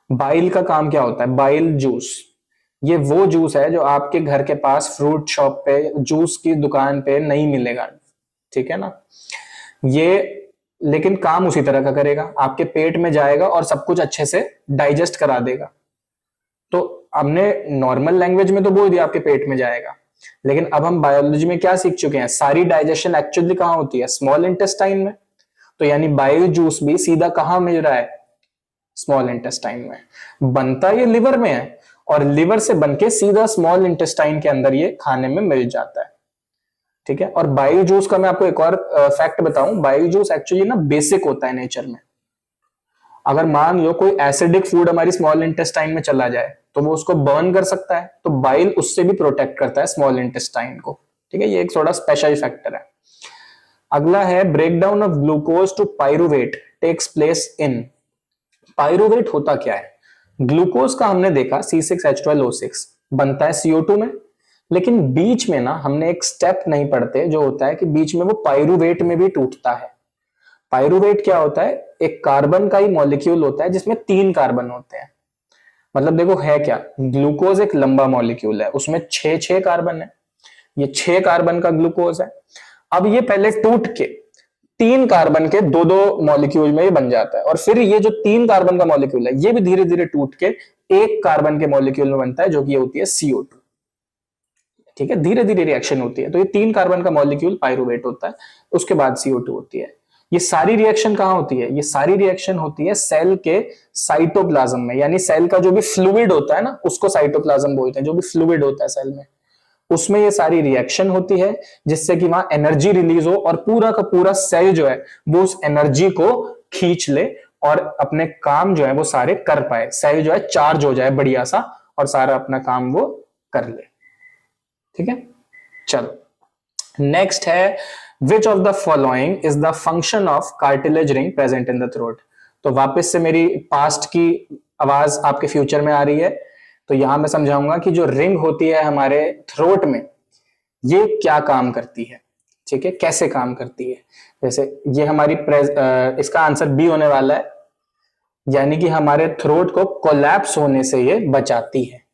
Bile का काम क्या होता है? बाइल जूस, ये वो जूस है जो आपके घर के पास फ्रूट शॉप पे, जूस की दुकान पे नहीं मिलेगा, ठीक है ना। ये लेकिन काम उसी तरह का करेगा, आपके पेट में जाएगा और सब कुछ अच्छे से डाइजेस्ट करा देगा। तो हमने नॉर्मल लैंग्वेज में तो बोल दिया आपके पेट में जाएगा, लेकिन अब हम बायोलॉजी में क्या सीख चुके हैं, सारी डाइजेशन एक्चुअली कहां होती है? स्मॉल इंटेस्टाइन में। तो यानी बाइल जूस भी सीधा कहां मिल रहा है? स्मॉल इंटेस्टाइन में। बनता ये लिवर में है और लिवर से बनके सीधा स्मॉल इंटेस्टाइन के अंदर ये खाने में मिल जाता है, ठीक है। और बाइल जूस का मैं आपको एक और फैक्ट बताऊं, बाइल जूस एक्चुअली ना बेसिक होता है नेचर में। अगर मान लो कोई एसिडिक फूड हमारी स्मॉल इंटेस्टाइन में चला जाए तो वो उसको बर्न कर सकता है, तो बाइल उससे भी प्रोटेक्ट करता है स्मॉल इंटेस्टाइन को, ठीक है। ये एक थोड़ा स्पेशल फैक्टर है। अगला है, breakdown of glucose to pyruvate takes place in. Pyruvate होता क्या है? ग्लूकोज का हमने देखा C6H12O6 बनता है CO2 में, लेकिन बीच में ना हमने एक स्टेप नहीं पढ़ते जो होता है कि बीच में वो पाइरुवेट में भी टूटता है। पाइरुवेट क्या होता है? एक कार्बन का ही मॉलिक्यूल होता है जिसमें 3 कार्बन होते हैं। मतलब देखो है क्या, ग्लूकोज एक लंबा मॉलिक्यूल है, उसमें 6 कार्बन है, ये 6 कार्बन का ग्लूकोज है। अब ये पहले टूट के 3 कार्बन के 2-2 मॉलिक्यूल में ही बन जाता है, और फिर ये जो 3 कार्बन का मॉलिक्यूल है ये भी धीरे धीरे टूट के 1 कार्बन के मॉलिक्यूल में बनता है, जो कि ये होती है CO2, ठीक है। धीरे धीरे रिएक्शन होती है, तो ये 3 कार्बन का मॉलिक्यूल पाइरुवेट होता है, उसके बाद CO2 होती है। ये सारी रिएक्शन कहां होती है? ये सारी रिएक्शन होती है सेल के साइटोप्लाज्म में, यानी सेल का जो भी फ्लूइड होता है ना उसको साइटोप्लाज्म बोलते हैं, जो भी फ्लूइड होता है सेल में, उसमें ये सारी रिएक्शन होती है जिससे कि वहां एनर्जी रिलीज हो और पूरा का पूरा सेल जो है वो उस एनर्जी को खींच ले और अपने काम जो है वो सारे कर पाए। सेल जो है चार्ज हो जाए बढ़िया सा और सारा अपना काम वो कर ले, ठीक है। चलो नेक्स्ट है, विच of the following is the function of cartilage ring present in the throat? तो वापस से मेरी पास्ट की आवाज आपके फ्यूचर में आ रही है, तो यहां मैं समझाऊंगा कि जो रिंग होती है हमारे थ्रोट में ये क्या काम करती है, ठीक है, कैसे काम करती है। जैसे ये हमारी इसका आंसर बी होने वाला है, यानी कि हमारे थ्रोट को कोलैप्स होने से ये बचाती है,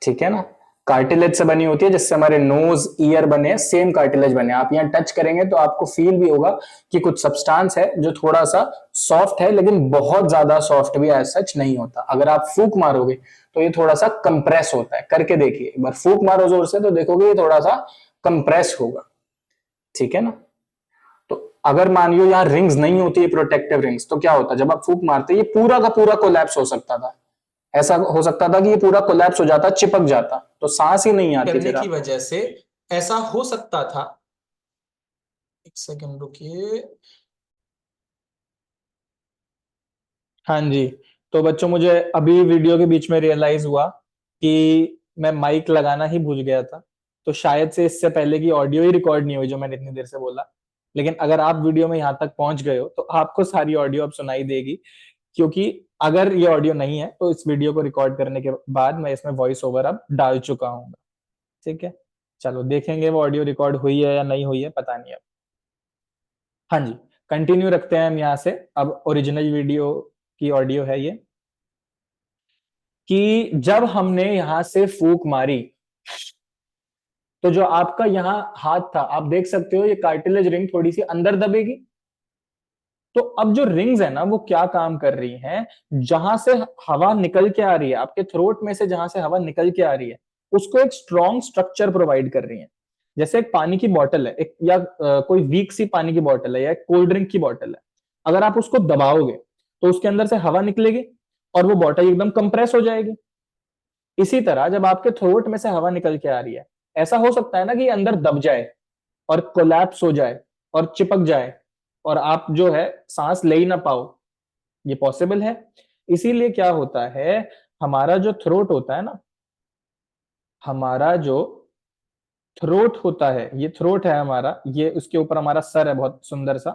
ठीक है ना। कार्टिलेज से बनी होती है, जिससे हमारे नोज ईयर बने, सेम कार्टिलेज बने। आप यहाँ टच करेंगे तो आपको फील भी होगा कि कुछ सब्सटेंस है जो थोड़ा सा सॉफ्ट है, लेकिन बहुत ज्यादा सॉफ्ट भी एज सच नहीं होता। अगर आप फूंक मारोगे तो ये थोड़ा सा कंप्रेस होता है, करके देखिए एक बार, फूंक मारो जोर से तो देखोगे ये थोड़ा सा कंप्रेस होगा, ठीक है ना। तो अगर मान लो यहाँ रिंग्स नहीं होती है, प्रोटेक्टिव रिंग्स, तो क्या होता? जब आप फूंक मारते ये पूरा का पूरा कोलैप्स हो सकता था। ऐसा हो सकता था कि ये पूरा कोलैप्स हो जाता, चिपक जाता, तो सांस ही नहीं आती करने की वजह से ऐसा हो सकता था। एक सेकंड रुकिए। हाँ जी, तो बच्चों मुझे अभी वीडियो के बीच में रियलाइज हुआ कि मैं माइक लगाना ही भूल गया था, तो शायद से इससे पहले की ऑडियो ही रिकॉर्ड नहीं हुई जो मैंने इतनी देर से बोला। लेकिन अगर आप वीडियो में यहाँ तक पहुंच गए हो तो आपको सारी ऑडियो अब सुनाई देगी, क्योंकि अगर ये ऑडियो नहीं है तो इस वीडियो को रिकॉर्ड करने के बाद मैं इसमें वॉइस ओवर अब डाल चुका हूँ, ठीक है। चलो देखेंगे वो ऑडियो रिकॉर्ड हुई है या नहीं हुई है, पता नहीं अब। हाँ जी, कंटिन्यू रखते हैं हम यहाँ से। अब ओरिजिनल वीडियो की ऑडियो है ये, कि जब हमने यहां से फूंक मारी तो जो आपका यहाँ हाथ था, आप देख सकते हो ये कार्टिलेज रिंग थोड़ी सी अंदर दबेगी। तो अब जो रिंग्स है ना वो क्या काम कर रही हैं, जहां से हवा निकल के आ रही है, आपके थ्रोट में से जहां से हवा निकल के आ रही है उसको एक स्ट्रॉन्ग स्ट्रक्चर प्रोवाइड कर रही है। जैसे एक पानी की बॉटल है, एक या कोई वीक सी पानी की बॉटल है या एक कोल्ड ड्रिंक की बॉटल है, अगर आप उसको दबाओगे तो उसके अंदर से हवा निकलेगी और वो बॉटल एकदम कंप्रेस हो जाएगी। इसी तरह जब आपके थ्रोट में से हवा निकल के आ रही है, ऐसा हो सकता है ना कि अंदर दब जाए और कोलैप्स हो जाए और चिपक जाए और आप जो है सांस ले ही ना पाओ, ये पॉसिबल है। इसीलिए क्या होता है, हमारा जो थ्रोट होता है ना, हमारा जो थ्रोट होता है, ये थ्रोट है हमारा, ये उसके ऊपर हमारा सर है बहुत सुंदर सा,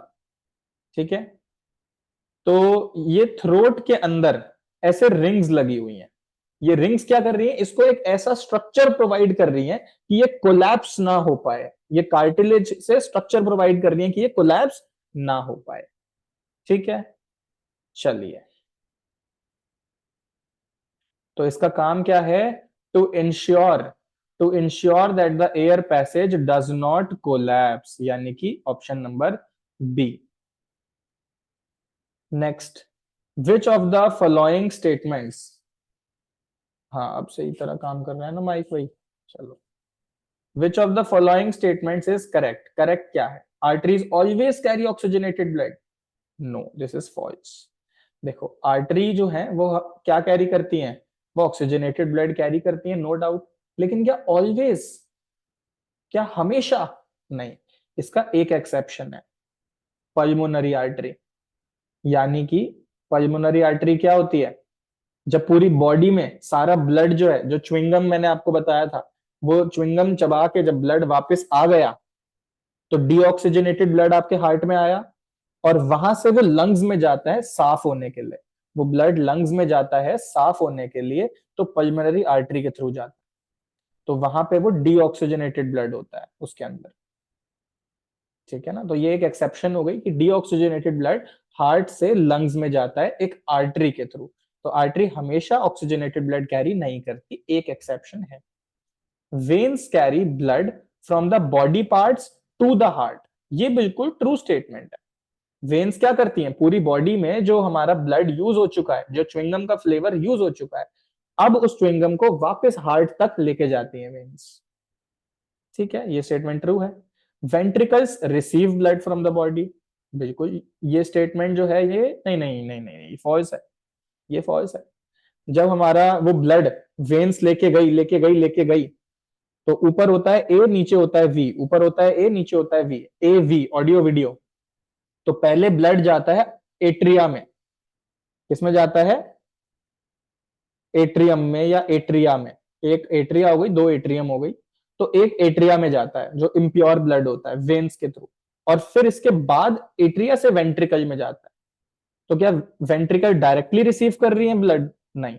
ठीक है। तो ये थ्रोट के अंदर ऐसे रिंग्स लगी हुई हैं, ये रिंग्स क्या कर रही है, इसको एक ऐसा स्ट्रक्चर प्रोवाइड कर रही है कि ये कोलैप्स ना हो पाए, ये कार्टिलेज से स्ट्रक्चर प्रोवाइड कर रही है कि ये कोलैप्स ना हो पाए। ठीक है, चलिए, तो इसका काम क्या है, to ensure that the air passage does not collapse, यानी कि option number B. Next, which of the following statements, हाँ अब सही तरह काम कर रहा है ना माइक भाई, चलो, which of the following statements is correct, correct क्या है, arteries always carry oxygenated blood, no this is false. देखो आर्टरी जो है वो क्या कैरी करती हैं, वो ऑक्सीजनेटेड ब्लड कैरी करती हैं, नो डाउट, लेकिन क्या ऑलवेज, क्या हमेशा, नहीं, इसका एक एक्सेप्शन है, पल्मोनरी आर्टरी। यानी कि पल्मोनरी आर्टरी क्या होती है, जब पूरी बॉडी में सारा ब्लड जो है, जो च्युइंगम मैंने आपको बताया था, वो च्युइंगम चबा के जब ब्लड वापस आ गया तो डीऑक्सीजनेटेड ब्लड आपके हार्ट में आया, और वहां से वो लंग्स में जाता है साफ होने के लिए, वो ब्लड लंग्स में जाता है साफ होने के लिए, तो पल्मोनरी आर्टरी के थ्रू जाता है, तो वहां पे वो डीऑक्सीजनेटेड ब्लड होता है उसके अंदर। ठीक है ना, तो ये एक एक्सेप्शन हो गई कि डीऑक्सीजनेटेड ब्लड हार्ट से लंग्स में जाता है एक आर्टरी के थ्रू, तो आर्टरी हमेशा ऑक्सीजनेटेड ब्लड कैरी नहीं करती, एक एक्सेप्शन है। Veins carry blood from the body parts to the heart, ये बिल्कुल ट्रू स्टेटमेंट है। वेन्स क्या करती हैं, पूरी बॉडी में जो हमारा ब्लड यूज हो चुका है, जो च्युइंगम का फ्लेवर यूज हो चुका है, अब उस च्युइंगम को वापस हार्ट तक लेके जाती हैं वेन्स। ठीक है, ये स्टेटमेंट ट्रू है। Ventricles receive blood from the body, बिल्कुल ये स्टेटमेंट जो है ये नहीं नहीं नहीं नहीं फॉल्स है, ये फॉल्स है। जब हमारा वो ब्लड वेन्स लेके गई तो ऊपर होता है ए, नीचे होता है वी, ऊपर होता है ए, नीचे होता है V, A V audio video. तो पहले ब्लड जाता है एट्रिया में, किसमें जाता है, एट्रियम में या एट्रिया में, एक एट्रिया हो गई, दो एट्रियम हो गई, तो एक एट्रिया में जाता है जो इम्प्योर ब्लड होता है वेन्स के थ्रू, और फिर इसके बाद एट्रिया से वेंट्रिकल में जाता है। तो क्या वेंट्रिकल डायरेक्टली रिसीव कर रही है ब्लड, नहीं,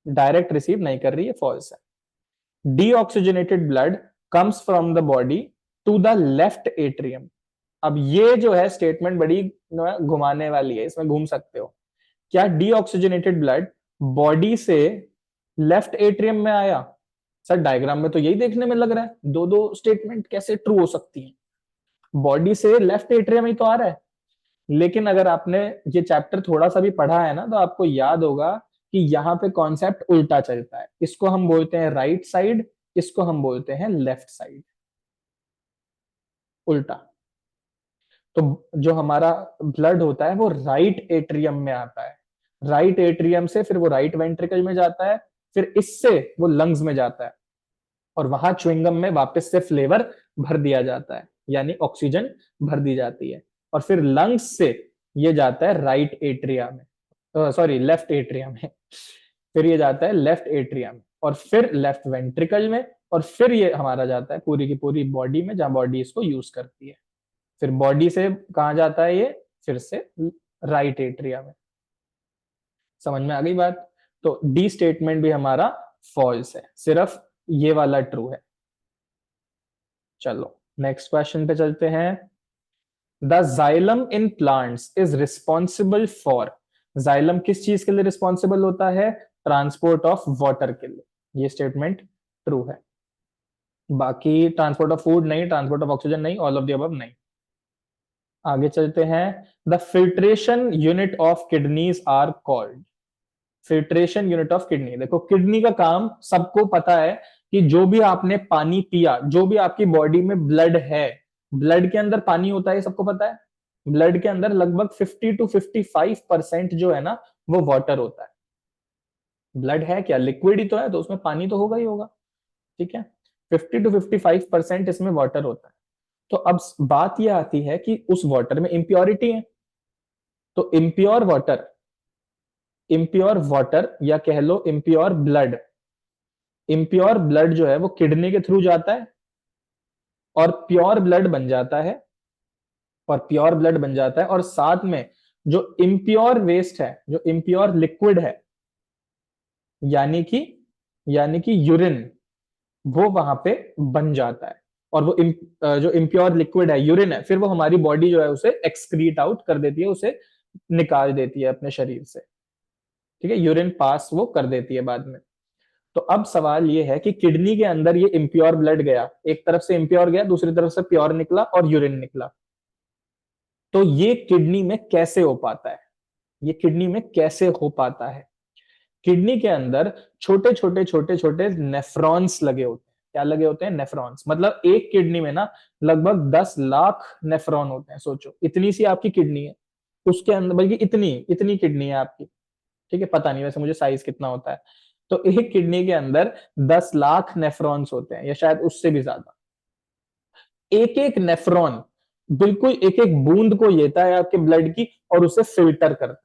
डायरेक्ट रिसीव नहीं कर रही है, फॉल्स है। Deoxygenated blood comes from the body to the left atrium. अब ये जो है स्टेटमेंट बड़ी घुमाने वाली है, इसमें घूम सकते हो। क्या डीऑक्सीजनेटेड ब्लड बॉडी से लेफ्ट एट्रियम में आया, सर डायग्राम में तो यही देखने में लग रहा है, दो दो स्टेटमेंट कैसे ट्रू हो सकती है, बॉडी से लेफ्ट एट्रियम ही तो आ रहा है। लेकिन अगर आपने ये चैप्टर थोड़ा सा भी पढ़ा है ना, तो आपको याद होगा कि यहाँ पे कॉन्सेप्ट उल्टा चलता है, इसको हम बोलते हैं राइट साइड, इसको हम बोलते हैं लेफ्ट साइड, उल्टा। तो जो हमारा ब्लड होता है वो राइट एट्रियम में आता है, राइट एट्रियम से फिर वो राइट वेंट्रिकल में जाता है, फिर इससे वो लंग्स में जाता है, और वहां च्युइंगम में वापस से फ्लेवर भर दिया जाता है, यानी ऑक्सीजन भर दी जाती है, और फिर लंग्स से ये जाता है राइट एट्रिया में, सॉरी लेफ्ट एट्रिया में, फिर ये जाता है लेफ्ट एट्रिया में, और फिर लेफ्ट वेंट्रिकल में, और फिर ये हमारा जाता है पूरी की पूरी बॉडी में, जहां बॉडी इसको यूज करती है। फिर बॉडी से कहा जाता है ये, फिर से राइट एट्रिया में। समझ में आ गई बात, तो डी स्टेटमेंट भी हमारा फॉल्स है, सिर्फ ये वाला ट्रू है। चलो नेक्स्ट क्वेश्चन पे चलते हैं। The xylem in plants is responsible for, xylem किस चीज के लिए रिस्पॉन्सिबल होता है, ट्रांसपोर्ट ऑफ वाटर के लिए, ये स्टेटमेंट ट्रू है। बाकी ट्रांसपोर्ट ऑफ फूड नहीं, ट्रांसपोर्ट ऑफ ऑक्सीजन नहीं, ऑल ऑफ द अबव नहीं। आगे चलते हैं। The filtration unit of kidneys are called, filtration unit of kidney, देखो किडनी का काम सबको पता है कि जो भी आपने पानी पिया, जो भी आपकी बॉडी में ब्लड है, ब्लड के अंदर पानी होता है, सबको पता है। ब्लड के अंदर लगभग 50 to 55% जो है ना वो वाटर होता है। ब्लड है क्या, लिक्विड ही तो है, तो उसमें पानी तो होगा ही होगा। ठीक है, 50 to 55% इसमें वाटर होता है। तो अब बात यह आती है कि उस वाटर में इंप्योरिटी है, तो इम्प्योर वाटर या कह लो इम्प्योर ब्लड, इम्प्योर ब्लड जो है वो किडनी के थ्रू जाता है और प्योर ब्लड बन जाता है, और प्योर ब्लड बन जाता है, और साथ में जो इम्प्योर वेस्ट है, जो इम्प्योर लिक्विड है, यानी कि यूरिन वो वहां पे बन जाता है, और वो जो इम्प्योर लिक्विड है यूरिन है, फिर वो हमारी बॉडी जो है उसे एक्सक्रीट आउट कर देती है, उसे निकाल देती है अपने शरीर से। ठीक है, यूरिन पास वो कर देती है बाद में। तो अब सवाल ये है कि किडनी के अंदर ये इम्प्योर ब्लड गया, एक तरफ से इम्प्योर गया, दूसरी तरफ से प्योर निकला और यूरिन निकला, तो ये किडनी में कैसे हो पाता है? ये किडनी में कैसे हो पाता है? किडनी के अंदर छोटे छोटे छोटे छोटे नेफ्रॉन्स लगे होते हैं। क्या लगे होते हैं? नेफ्रॉन्स। मतलब एक किडनी में ना लगभग 10 लाख नेफ्रॉन होते हैं। सोचो, इतनी सी आपकी किडनी है, उसके अंदर बल्कि इतनी इतनी किडनी है आपकी। ठीक है, पता नहीं वैसे मुझे साइज कितना होता है। तो एक किडनी के अंदर 10 लाख नेफ्रॉन्स होते हैं, या शायद उससे भी ज्यादा। एक एक नेफ्रॉन बिल्कुल एक एक बूंद को लेता है आपके ब्लड की और उसे फिल्टर करता है।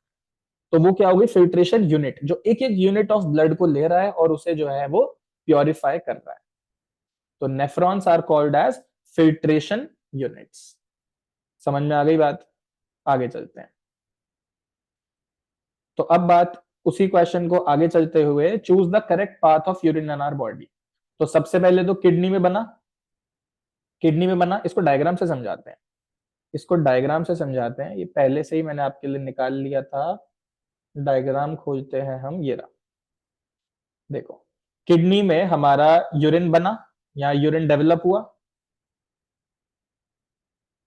तो वो क्या होगी? फिल्ट्रेशन यूनिट, जो एक एक यूनिट ऑफ ब्लड को ले रहा है और उसे जो है वो प्योरीफाई कर रहा है। तो nephrons are called as filtration units. समझ में आ गई बात? आगे चलते हैं। तो अब बात उसी क्वेश्चन को आगे चलते हुए, choose the correct path of urine in our body. तो सबसे पहले तो किडनी में बना, किडनी में बना, इसको डायग्राम से समझाते हैं। इसको डायग्राम से समझाते हैं, ये पहले से ही मैंने आपके लिए निकाल लिया था। डायग्राम खोलते हैं हम, ये रहा। देखो, किडनी में हमारा यूरिन बना, या यूरिन डेवलप हुआ।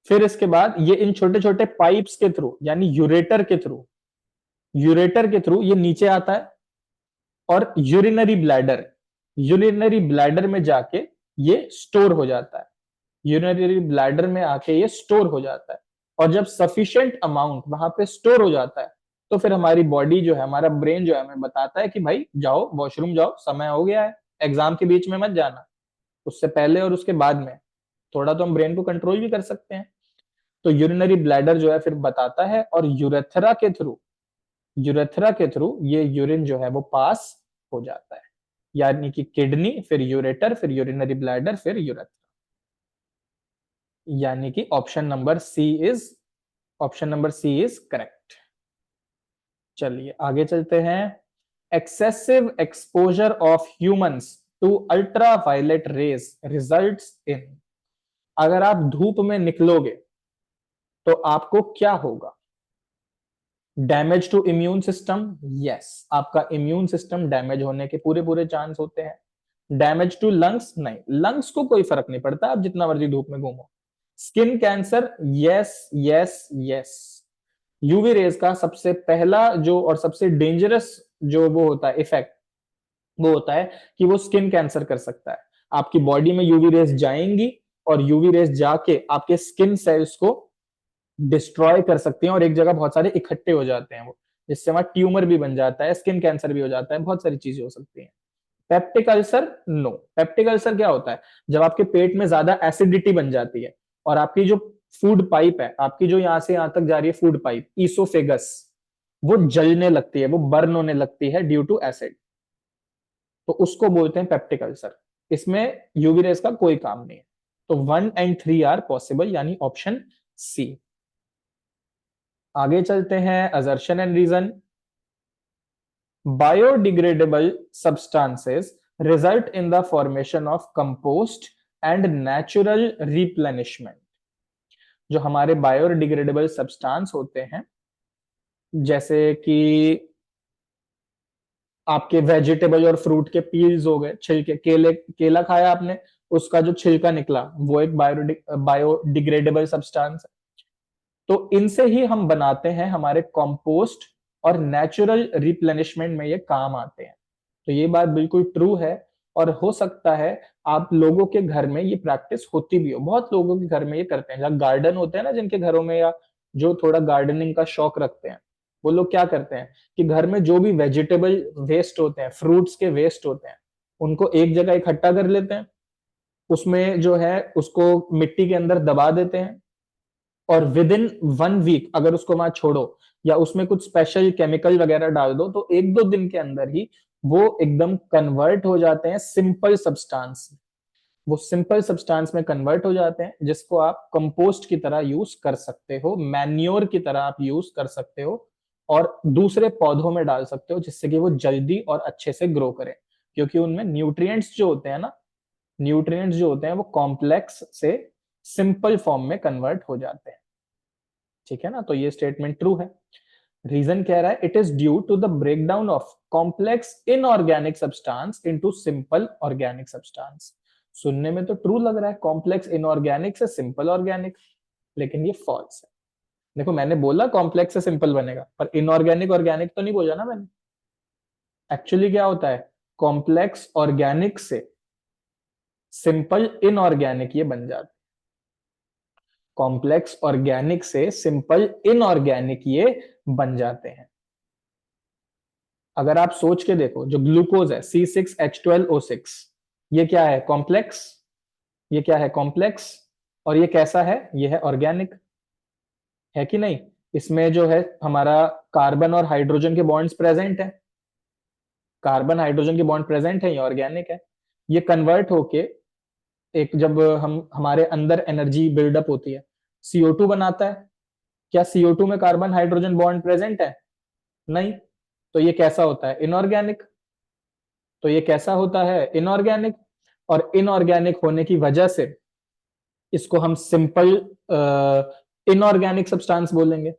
फिर इसके बाद ये इन छोटे छोटे पाइप्स के थ्रू, यानी यूरेटर के थ्रू ये नीचे आता है, और यूरिनरी ब्लैडर में जाके ये स्टोर हो जाता है। यूरिनरी ब्लैडर में आके ये स्टोर हो जाता है, और जब सफिशिएंट अमाउंट वहां पे स्टोर हो जाता है, तो फिर हमारी बॉडी जो है, हमारा ब्रेन जो है, हमें बताता है कि भाई जाओ वॉशरूम जाओ, समय हो गया है। एग्जाम के बीच में मत जाना, उससे पहले और उसके बाद में थोड़ा तो हम ब्रेन को कंट्रोल भी कर सकते हैं। तो यूरिनरी ब्लैडर जो है फिर बताता है, और यूरेथ्रा के थ्रू ये यूरिन जो है वो पास हो जाता है। यानी कि किडनी, फिर यूरेटर, फिर यूरिनरी ब्लैडर, फिर यूरेथ्रा। यानी कि option number C is correct. चलिए आगे चलते हैं। Excessive exposure of humans to ultra violet rays results in. अगर आप धूप में निकलोगे तो आपको क्या होगा? Damage to immune system, yes, आपका इम्यून सिस्टम डैमेज होने के पूरे पूरे चांस होते हैं। डैमेज टू लंग्स, नहीं, लंग्स को कोई फर्क नहीं पड़ता, आप जितना मर्जी धूप में घूमो। Skin cancer, yes yes yes. UV rays का सबसे पहला जो और सबसे डेंजरस जो वो होता है इफेक्ट, वो होता है कि वो स्किन कैंसर कर सकता है। आपकी बॉडी में यूवी रेज जाएंगी, और यूवी रेज जाके आपके स्किन सेल्स को डिस्ट्रॉय कर सकती हैं, और एक जगह बहुत सारे इकट्ठे हो जाते हैं वो, जिससे वहां ट्यूमर भी बन जाता है, स्किन कैंसर भी हो जाता है, बहुत सारी चीजें हो सकती हैं। Peptic ulcer, no. Peptic ulcer क्या होता है? जब आपके पेट में ज्यादा एसिडिटी बन जाती है, और आपकी जो फूड पाइप है, आपकी जो यहां से यहां तक जा रही है फूड पाइप, ईसोफेगस, वो जलने लगती है, वो बर्न होने लगती है ड्यू टू एसिड। तो उसको बोलते हैं पेप्टिक अल्सर। इसमें यूवी रेस का कोई काम नहीं है। तो 1 और 3 आर पॉसिबल, यानी ऑप्शन सी। आगे चलते हैं, assertion and reason. Biodegradable substances result in the formation of compost and natural replenishment. जो हमारे बायोडिग्रेडेबल सब्सटेंस होते हैं, जैसे कि आपके वेजिटेबल और फ्रूट के पील्स हो गए, छिलके, केला खाया आपने, उसका जो छिलका निकला वो एक बायोडिग्रेडेबल सब्सटेंस है। तो इनसे ही हम बनाते हैं हमारे कंपोस्ट, और नेचुरल रिप्लेनिशमेंट में ये काम आते हैं। तो ये बात बिल्कुल ट्रू है, और हो सकता है आप लोगों के घर में ये प्रैक्टिस होती भी हो। बहुत लोगों के घर में ये करते हैं, जहाँ गार्डन होते हैं ना जिनके घरों में, या जो थोड़ा गार्डनिंग का शौक रखते हैं, वो लोग क्या करते हैं कि घर में जो भी वेजिटेबल वेस्ट होते हैं, फ्रूट्स के वेस्ट होते हैं, उनको एक जगह इकट्ठा कर लेते हैं, उसमें जो है उसको मिट्टी के अंदर दबा देते हैं, और विद इन 1 वीक अगर उसको वहां छोड़ो, या उसमें कुछ स्पेशल केमिकल वगैरह डाल दो, तो 1-2 दिन के अंदर ही वो एकदम कन्वर्ट हो जाते हैं सिंपल सब्सटेंस। वो सिंपल सब्सटेंस में कन्वर्ट हो जाते हैं, जिसको आप कंपोस्ट की तरह यूज कर सकते हो, मैन्योर की तरह आप यूज कर सकते हो, और दूसरे पौधों में डाल सकते हो जिससे कि वो जल्दी और अच्छे से ग्रो करें, क्योंकि उनमें न्यूट्रिएंट्स जो होते हैं ना, न्यूट्रिएंट्स जो होते हैं वो कॉम्प्लेक्स से सिंपल फॉर्म में कन्वर्ट हो जाते हैं। ठीक है ना, तो ये स्टेटमेंट ट्रू है। रीजन कह रहा है it is due to the breakdown of complex inorganic substance into simple organic substance. सुनने में तो ट्रू लग रहा है, कॉम्प्लेक्स इनऑर्गेनिक से सिंपल ऑर्गेनिक, लेकिन ये फॉल्स है। देखो मैंने बोला कॉम्प्लेक्स से सिंपल बनेगा, पर इनऑर्गेनिक ऑर्गेनिक तो नहीं बोला ना मैंने। एक्चुअली क्या होता है, कॉम्प्लेक्स ऑर्गेनिक से सिंपल इनऑर्गेनिक ये बन जाता है, कॉम्प्लेक्स ऑर्गेनिक से सिंपल इनऑर्गेनिक ये बन जाते हैं। अगर आप सोच के देखो, जो ग्लूकोज है C6H12O6, ये क्या है, कॉम्प्लेक्स। ये क्या है, कॉम्प्लेक्स। और ये कैसा है, ये है ऑर्गेनिक, है कि नहीं। इसमें जो है हमारा कार्बन और हाइड्रोजन के बॉन्ड्स प्रेजेंट है, कार्बन हाइड्रोजन के बॉन्ड प्रेजेंट है, ये ऑर्गेनिक है। ये कन्वर्ट होके एक, जब हम हमारे अंदर एनर्जी बिल्डअप होती है, CO2 बनाता है। क्या CO2 में कार्बन हाइड्रोजन बॉन्ड प्रेजेंट है, नहीं। तो ये कैसा होता है, इनऑर्गेनिक। तो ये कैसा होता है, इनऑर्गेनिक। और इनऑर्गेनिक होने की वजह से इसको हम सिंपल इनऑर्गेनिक सब्सटेंस बोलेंगे।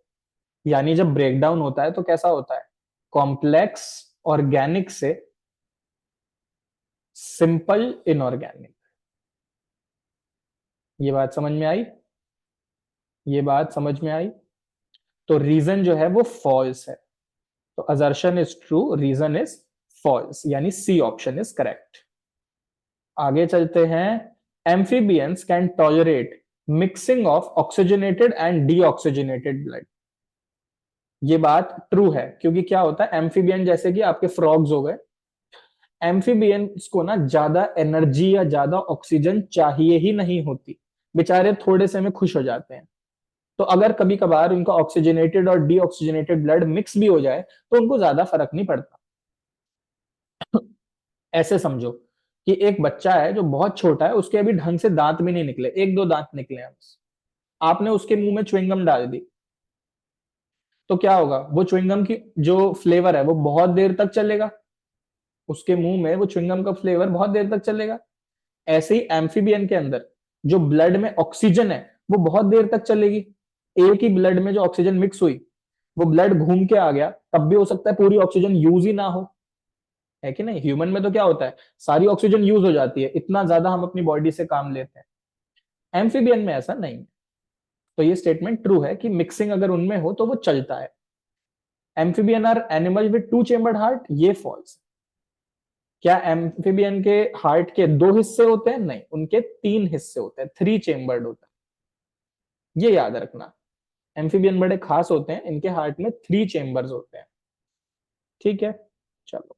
यानी जब ब्रेकडाउन होता है तो कैसा होता है, कॉम्प्लेक्स ऑर्गेनिक से सिंपल इनऑर्गेनिक। ये बात समझ में आई, ये बात समझ में आई। तो रीजन जो है वो फॉल्स है, तो assertion is true, reason is false, यानी सी ऑप्शन इज करेक्ट। आगे चलते हैं। Amphibians can tolerate mixing of oxygenated and deoxygenated blood. ये बात ट्रू है, क्योंकि क्या होता है, एम्फीबियन जैसे कि आपके फ्रॉग्स हो गए, एम्फीबियंस को ना ज्यादा एनर्जी या ज्यादा ऑक्सीजन चाहिए ही नहीं होती, बेचारे थोड़े से में खुश हो जाते हैं। तो अगर कभी कभार उनका ऑक्सीजनेटेड और डीऑक्सीजनेटेड ब्लड मिक्स भी हो जाए तो उनको ज्यादा फर्क नहीं पड़ता। ऐसे समझो कि एक बच्चा है जो बहुत छोटा है, उसके अभी ढंग से दांत भी नहीं निकले, एक दो दांत निकले हैं बस। आपने उसके मुंह में च्युइंगम डाल दी, तो क्या होगा, वो च्युइंगम की जो फ्लेवर है वो बहुत देर तक चलेगा, उसके मुंह में वो च्युइंगम का फ्लेवर बहुत देर तक चलेगा। ऐसे ही एम्फीबियन के अंदर जो ब्लड में ऑक्सीजन है वो बहुत देर तक चलेगी। एक ही ब्लड में जो ऑक्सीजन मिक्स हुई, वो ब्लड घूम के आ गया, तब भी हो सकता है पूरी ऑक्सीजन यूज ही ना हो, है कि नहीं। ह्यूमन में तो क्या होता है, सारी ऑक्सीजन यूज हो जाती है, इतना ज्यादा हम अपनी बॉडी से काम लेते हैं। एम्फीबियन में ऐसा नहीं है। तो ये स्टेटमेंट ट्रू है कि मिक्सिंग अगर उनमें हो तो वो चलता है। Amphibian are animal with two chambered heart, ये फॉल्स। क्या एम्फीबियन के हार्ट के दो हिस्से होते हैं, नहीं, उनके तीन हिस्से होते हैं, 3 चेम्बर्ड होता है, ये याद रखना। एम्फीबियन बड़े खास होते हैं, इनके हार्ट में 3 चेम्बर्स होते हैं। ठीक है, चलो।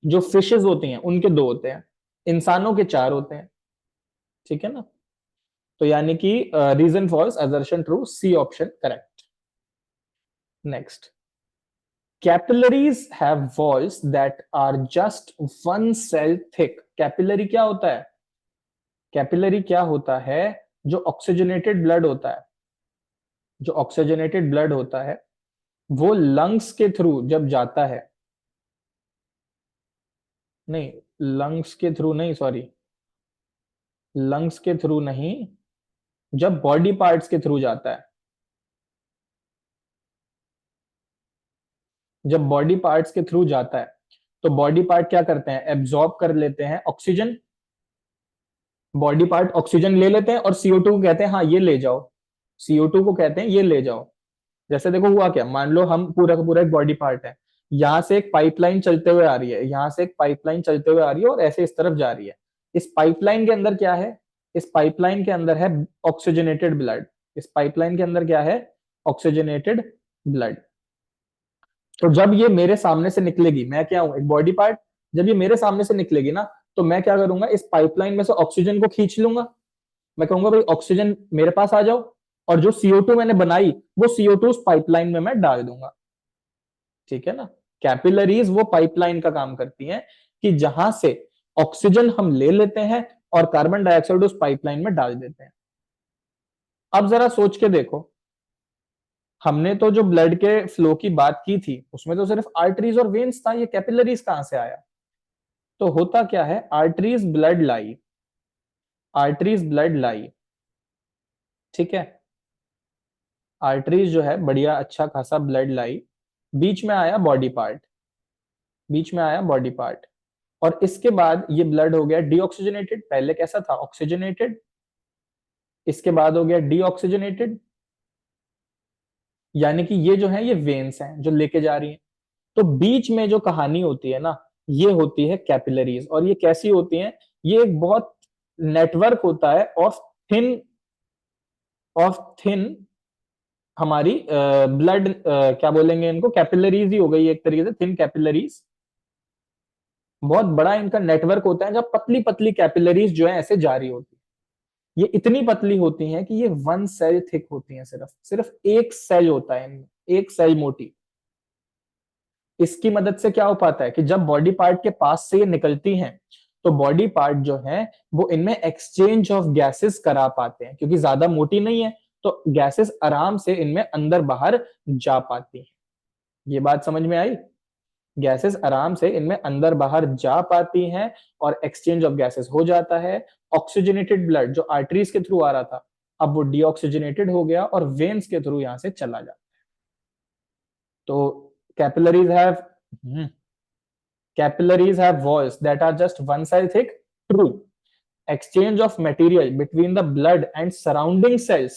जो फिशेस होती हैं उनके 2 होते हैं, इंसानों के 4 होते हैं। ठीक है ना, तो यानी कि reason false, assertion true, C option correct. Next, capillaries have walls that are just 1 cell thick. Capillary क्या होता है, कैपिलरी क्या होता है, जो ऑक्सीजनेटेड ब्लड होता है, जो ऑक्सीजनेटेड ब्लड होता है वो लंग्स के थ्रू जब जाता है, नहीं, लंग्स के थ्रू नहीं, सॉरी, लंग्स के थ्रू नहीं, जब बॉडी पार्ट्स के थ्रू जाता है, जब बॉडी पार्ट्स के थ्रू जाता है तो बॉडी पार्ट क्या करते हैं, एब्जॉर्ब कर लेते हैं ऑक्सीजन। बॉडी पार्ट ऑक्सीजन ले लेते हैं और CO2 को कहते हैं हाँ ये ले जाओ, CO2 को कहते हैं ये ले जाओ। जैसे देखो हुआ क्या, मान लो हम पूरा का पूरा एक बॉडी पार्ट है, यहां से एक पाइपलाइन चलते हुए आ रही है, यहां से एक पाइपलाइन चलते हुए आ रही है और ऐसे इस तरफ जा रही है। इस पाइपलाइन के अंदर क्या है, इस पाइपलाइन के अंदर है ऑक्सीजनेटेड ब्लड। इस पाइपलाइन के अंदर क्या है, ऑक्सीजनेटेड ब्लड। तो जब ये मेरे सामने से निकलेगी, मैं क्या हूं, एक बॉडी पार्ट, जब ये मेरे सामने से निकलेगी ना, तो मैं क्या करूंगा, इस पाइपलाइन में से ऑक्सीजन को खींच लूंगा। मैं कहूंगा भाई ऑक्सीजन मेरे पास आ जाओ, और जो CO2 मैंने बनाई वो CO2 उस पाइपलाइन में मैं डाल दूंगा। ठीक है ना, कैपिलरीज वो पाइपलाइन का काम करती हैं कि जहां से ऑक्सीजन हम ले लेते हैं और कार्बन डाइऑक्साइड उस पाइपलाइन में डाल देते हैं। अब जरा सोच के देखो, हमने तो जो ब्लड के फ्लो की बात की थी उसमें तो सिर्फ आर्टरीज और वेन्स था, ये कैपिलरीज कहां से आया? तो होता क्या है, आर्टरीज ब्लड लाई, आर्टरीज ब्लड लाई, ठीक है, आर्टरीज जो है बढ़िया अच्छा खासा ब्लड लाई, बीच में आया बॉडी पार्ट, बीच में आया बॉडी पार्ट, और इसके बाद ये ब्लड हो गया डीऑक्सीजनेटेड, पहले कैसा था ऑक्सीजनेटेड, इसके बाद हो गया डीऑक्सीजनेटेड, यानी कि ये जो है ये वेन्स हैं जो लेके जा रही हैं। तो बीच में जो कहानी होती है ना, ये होती है कैपिलरीज, और ये कैसी होती हैं, ये एक बहुत नेटवर्क होता है ऑफ थिन हमारी ब्लड, क्या बोलेंगे इनको, कैपिलरीज ही हो गई एक तरीके से, थिन कैपिलरीज, बहुत बड़ा इनका नेटवर्क होता है जब पतली पतली कैपिलरीज जो है ऐसे जारी होती है। ये इतनी पतली होती हैं कि ये 1 सेल थिक होती हैं, सिर्फ सिर्फ एक सेल होता है इनमें, एक सेल मोटी। इसकी मदद से क्या हो पाता है कि जब बॉडी पार्ट के पास से ये निकलती हैं तो बॉडी पार्ट जो है वो इनमें एक्सचेंज ऑफ गैसेस करा पाते हैं, क्योंकि ज्यादा मोटी नहीं है तो गैसेस आराम से इनमें अंदर बाहर जा पाती हैं। ये बात समझ में आई? गैसेस आराम से इनमें अंदर बाहर जा पाती हैं और एक्सचेंज ऑफ गैसेस हो जाता है। ऑक्सीजनेटेड ब्लड जो आर्टरीज के थ्रू आ रहा था अब वो डीऑक्सीजनेटेड हो गया और वेन्स के थ्रू यहां से चला जाता है। तो capillaries have capillaries have walls that are just 1 cell thick. True. Exchange of material between the blood and surrounding cells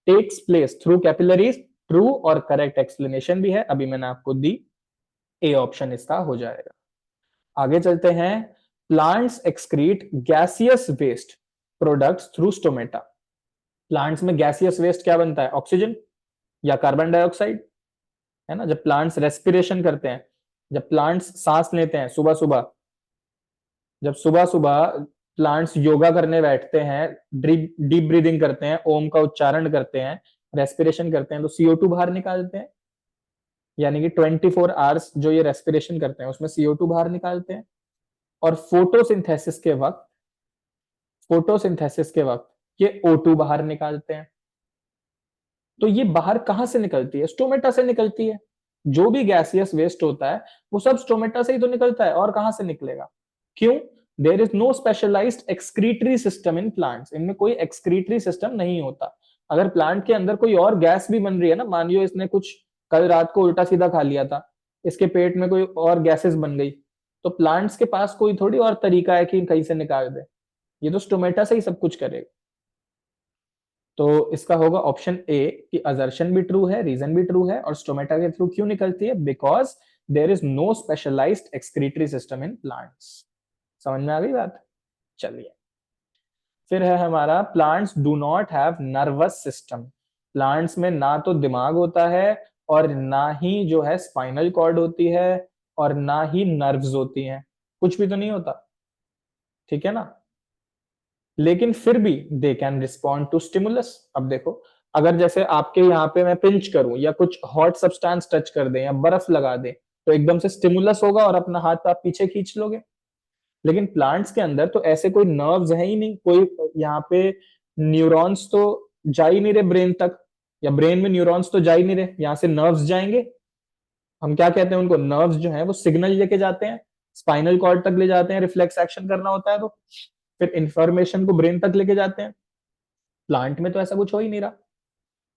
takes place through capillaries. True और correct explanation भी है, अभी मैंने आपको दी, ए ऑप्शन इसका हो जाएगा। आगे चलते हैं। Plants excrete gaseous waste products through stomata. Plants में गैसियस वेस्ट क्या बनता है, ऑक्सीजन या कार्बन डाइऑक्साइड, है ना। जब प्लांट्स रेस्पिरेशन करते हैं, जब प्लांट्स सांस लेते हैं सुबह सुबह, जब सुबह सुबह प्लांट्स योगा करने बैठते हैं, डीप ब्रीदिंग करते हैं, ओम का उच्चारण करते हैं, रेस्पिरेशन करते हैं, तो CO2 बाहर निकालते हैं। यानी कि 24 आवर्स जो ये रेस्पिरेशन करते हैं उसमें CO2 बाहर निकालते हैं। और फोटोसिंथेसिस के वक्त ये O2 बाहर निकालते हैं। तो ये बाहर कहां से निकलती है, स्टोमेटा से निकलती है। जो भी गैसियस वेस्ट होता है वो सब स्टोमेटा से ही तो निकलता है, और कहां से निकलेगा? क्यों? There is no specialised excretory system in plants. इनमें कोई एक्सक्रीटरी सिस्टम नहीं होता। अगर प्लांट के अंदर कोई और गैस भी बन रही है ना, मान लो इसने कुछ कल रात को उल्टा सीधा खा लिया था, इसके पेट में कोई और गैसेस बन गई, तो प्लांट्स के पास कोई थोड़ी और तरीका है कि कहीं से निकाल दे, ये तो स्टोमेटा से ही सब कुछ करेगा। तो इसका होगा ऑप्शन ए कि असर्शन भी ट्रू है, रीजन भी ट्रू है, और स्टोमेटा के थ्रू क्यों निकलती है, because there is no specialised excretory system in plants. समझ में आ गई बात? चलिए, फिर है हमारा plants do not have nervous system. Plants में ना तो दिमाग होता है और ना ही जो है स्पाइनल कॉर्ड होती है और ना ही नर्व्स होती हैं, कुछ भी तो नहीं होता, ठीक है ना। लेकिन फिर भी they can respond to stimulus. अब देखो, अगर जैसे आपके यहाँ पे मैं पिंच करूं या कुछ हॉट सब्सटेंस टच कर दें या बर्फ लगा दें तो एकदम से स्टिमुलस होगा और अपना हाथ आप पीछे खींच लोगे। लेकिन प्लांट्स के अंदर तो ऐसे कोई नर्व्स है ही नहीं, कोई यहाँ पे न्यूरॉन्स तो जा ही नहीं रहे ब्रेन तक, या ब्रेन में न्यूरॉन्स तो जा ही नहीं रहे, यहाँ से नर्व्स जाएंगे। हम क्या कहते हैं उनको, नर्व्स जो है वो सिग्नल लेके जाते हैं, स्पाइनल कॉर्ड तक ले जाते हैं, रिफ्लेक्स एक्शन करना होता है तो फिर इंफॉर्मेशन को ब्रेन तक लेके जाते हैं। प्लांट में तो ऐसा कुछ हो ही नहीं रहा।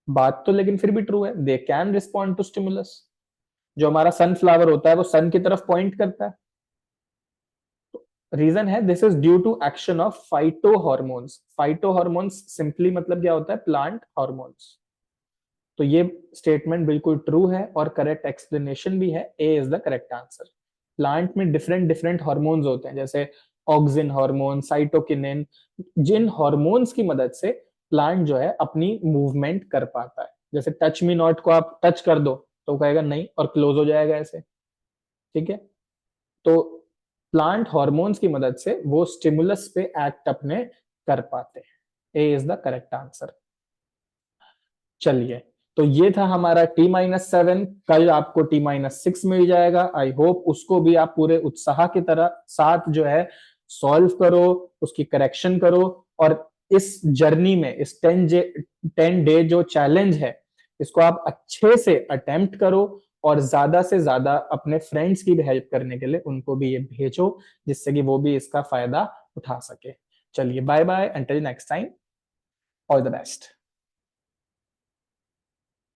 बात तो लेकिन फिर भी ट्रू है, they can respond to stimulus. जो हमारा सनफ्लावर होता है वो सन की तरफ पॉइंट करता है। रीजन है this is due to action of phytohormones. Phytohormones simply मतलब क्या होता है, प्लांट हॉर्मोन्स। तो ये स्टेटमेंट बिल्कुल ट्रू है और करेक्ट एक्सप्लेनेशन भी है, A is the correct answer. Plant में डिफरेंट डिफरेंट हॉर्मोन्स होते हैं, जैसे ऑक्सिन हार्मोन, साइटोकिनिन, जिन हॉर्मोन्स की मदद से प्लांट जो है अपनी मूवमेंट कर पाता है। जैसे टच मी नॉट को आप टच कर दो तो वो कहेगा नहीं और क्लोज हो जाएगा ऐसे, ठीक है। तो प्लांट हॉर्मोन्स की मदद से वो स्टिमुलस पे एक्ट अपने कर पाते हैं। ए इज द करेक्ट आंसर। चलिए, तो ये था हमारा T-7। कल आपको T-6 मिल जाएगा। आई होप उसको भी आप पूरे उत्साह की तरह साथ जो है सॉल्व करो, उसकी करेक्शन करो, और इस जर्नी में, इस 10 डे जो चैलेंज है इसको आप अच्छे से अटेम्प्ट करो और ज्यादा से ज्यादा अपने फ्रेंड्स की भी हेल्प करने के लिए उनको भी ये भेजो, जिससे कि वो भी इसका फायदा उठा सके। चलिए bye bye, until next time, all the best.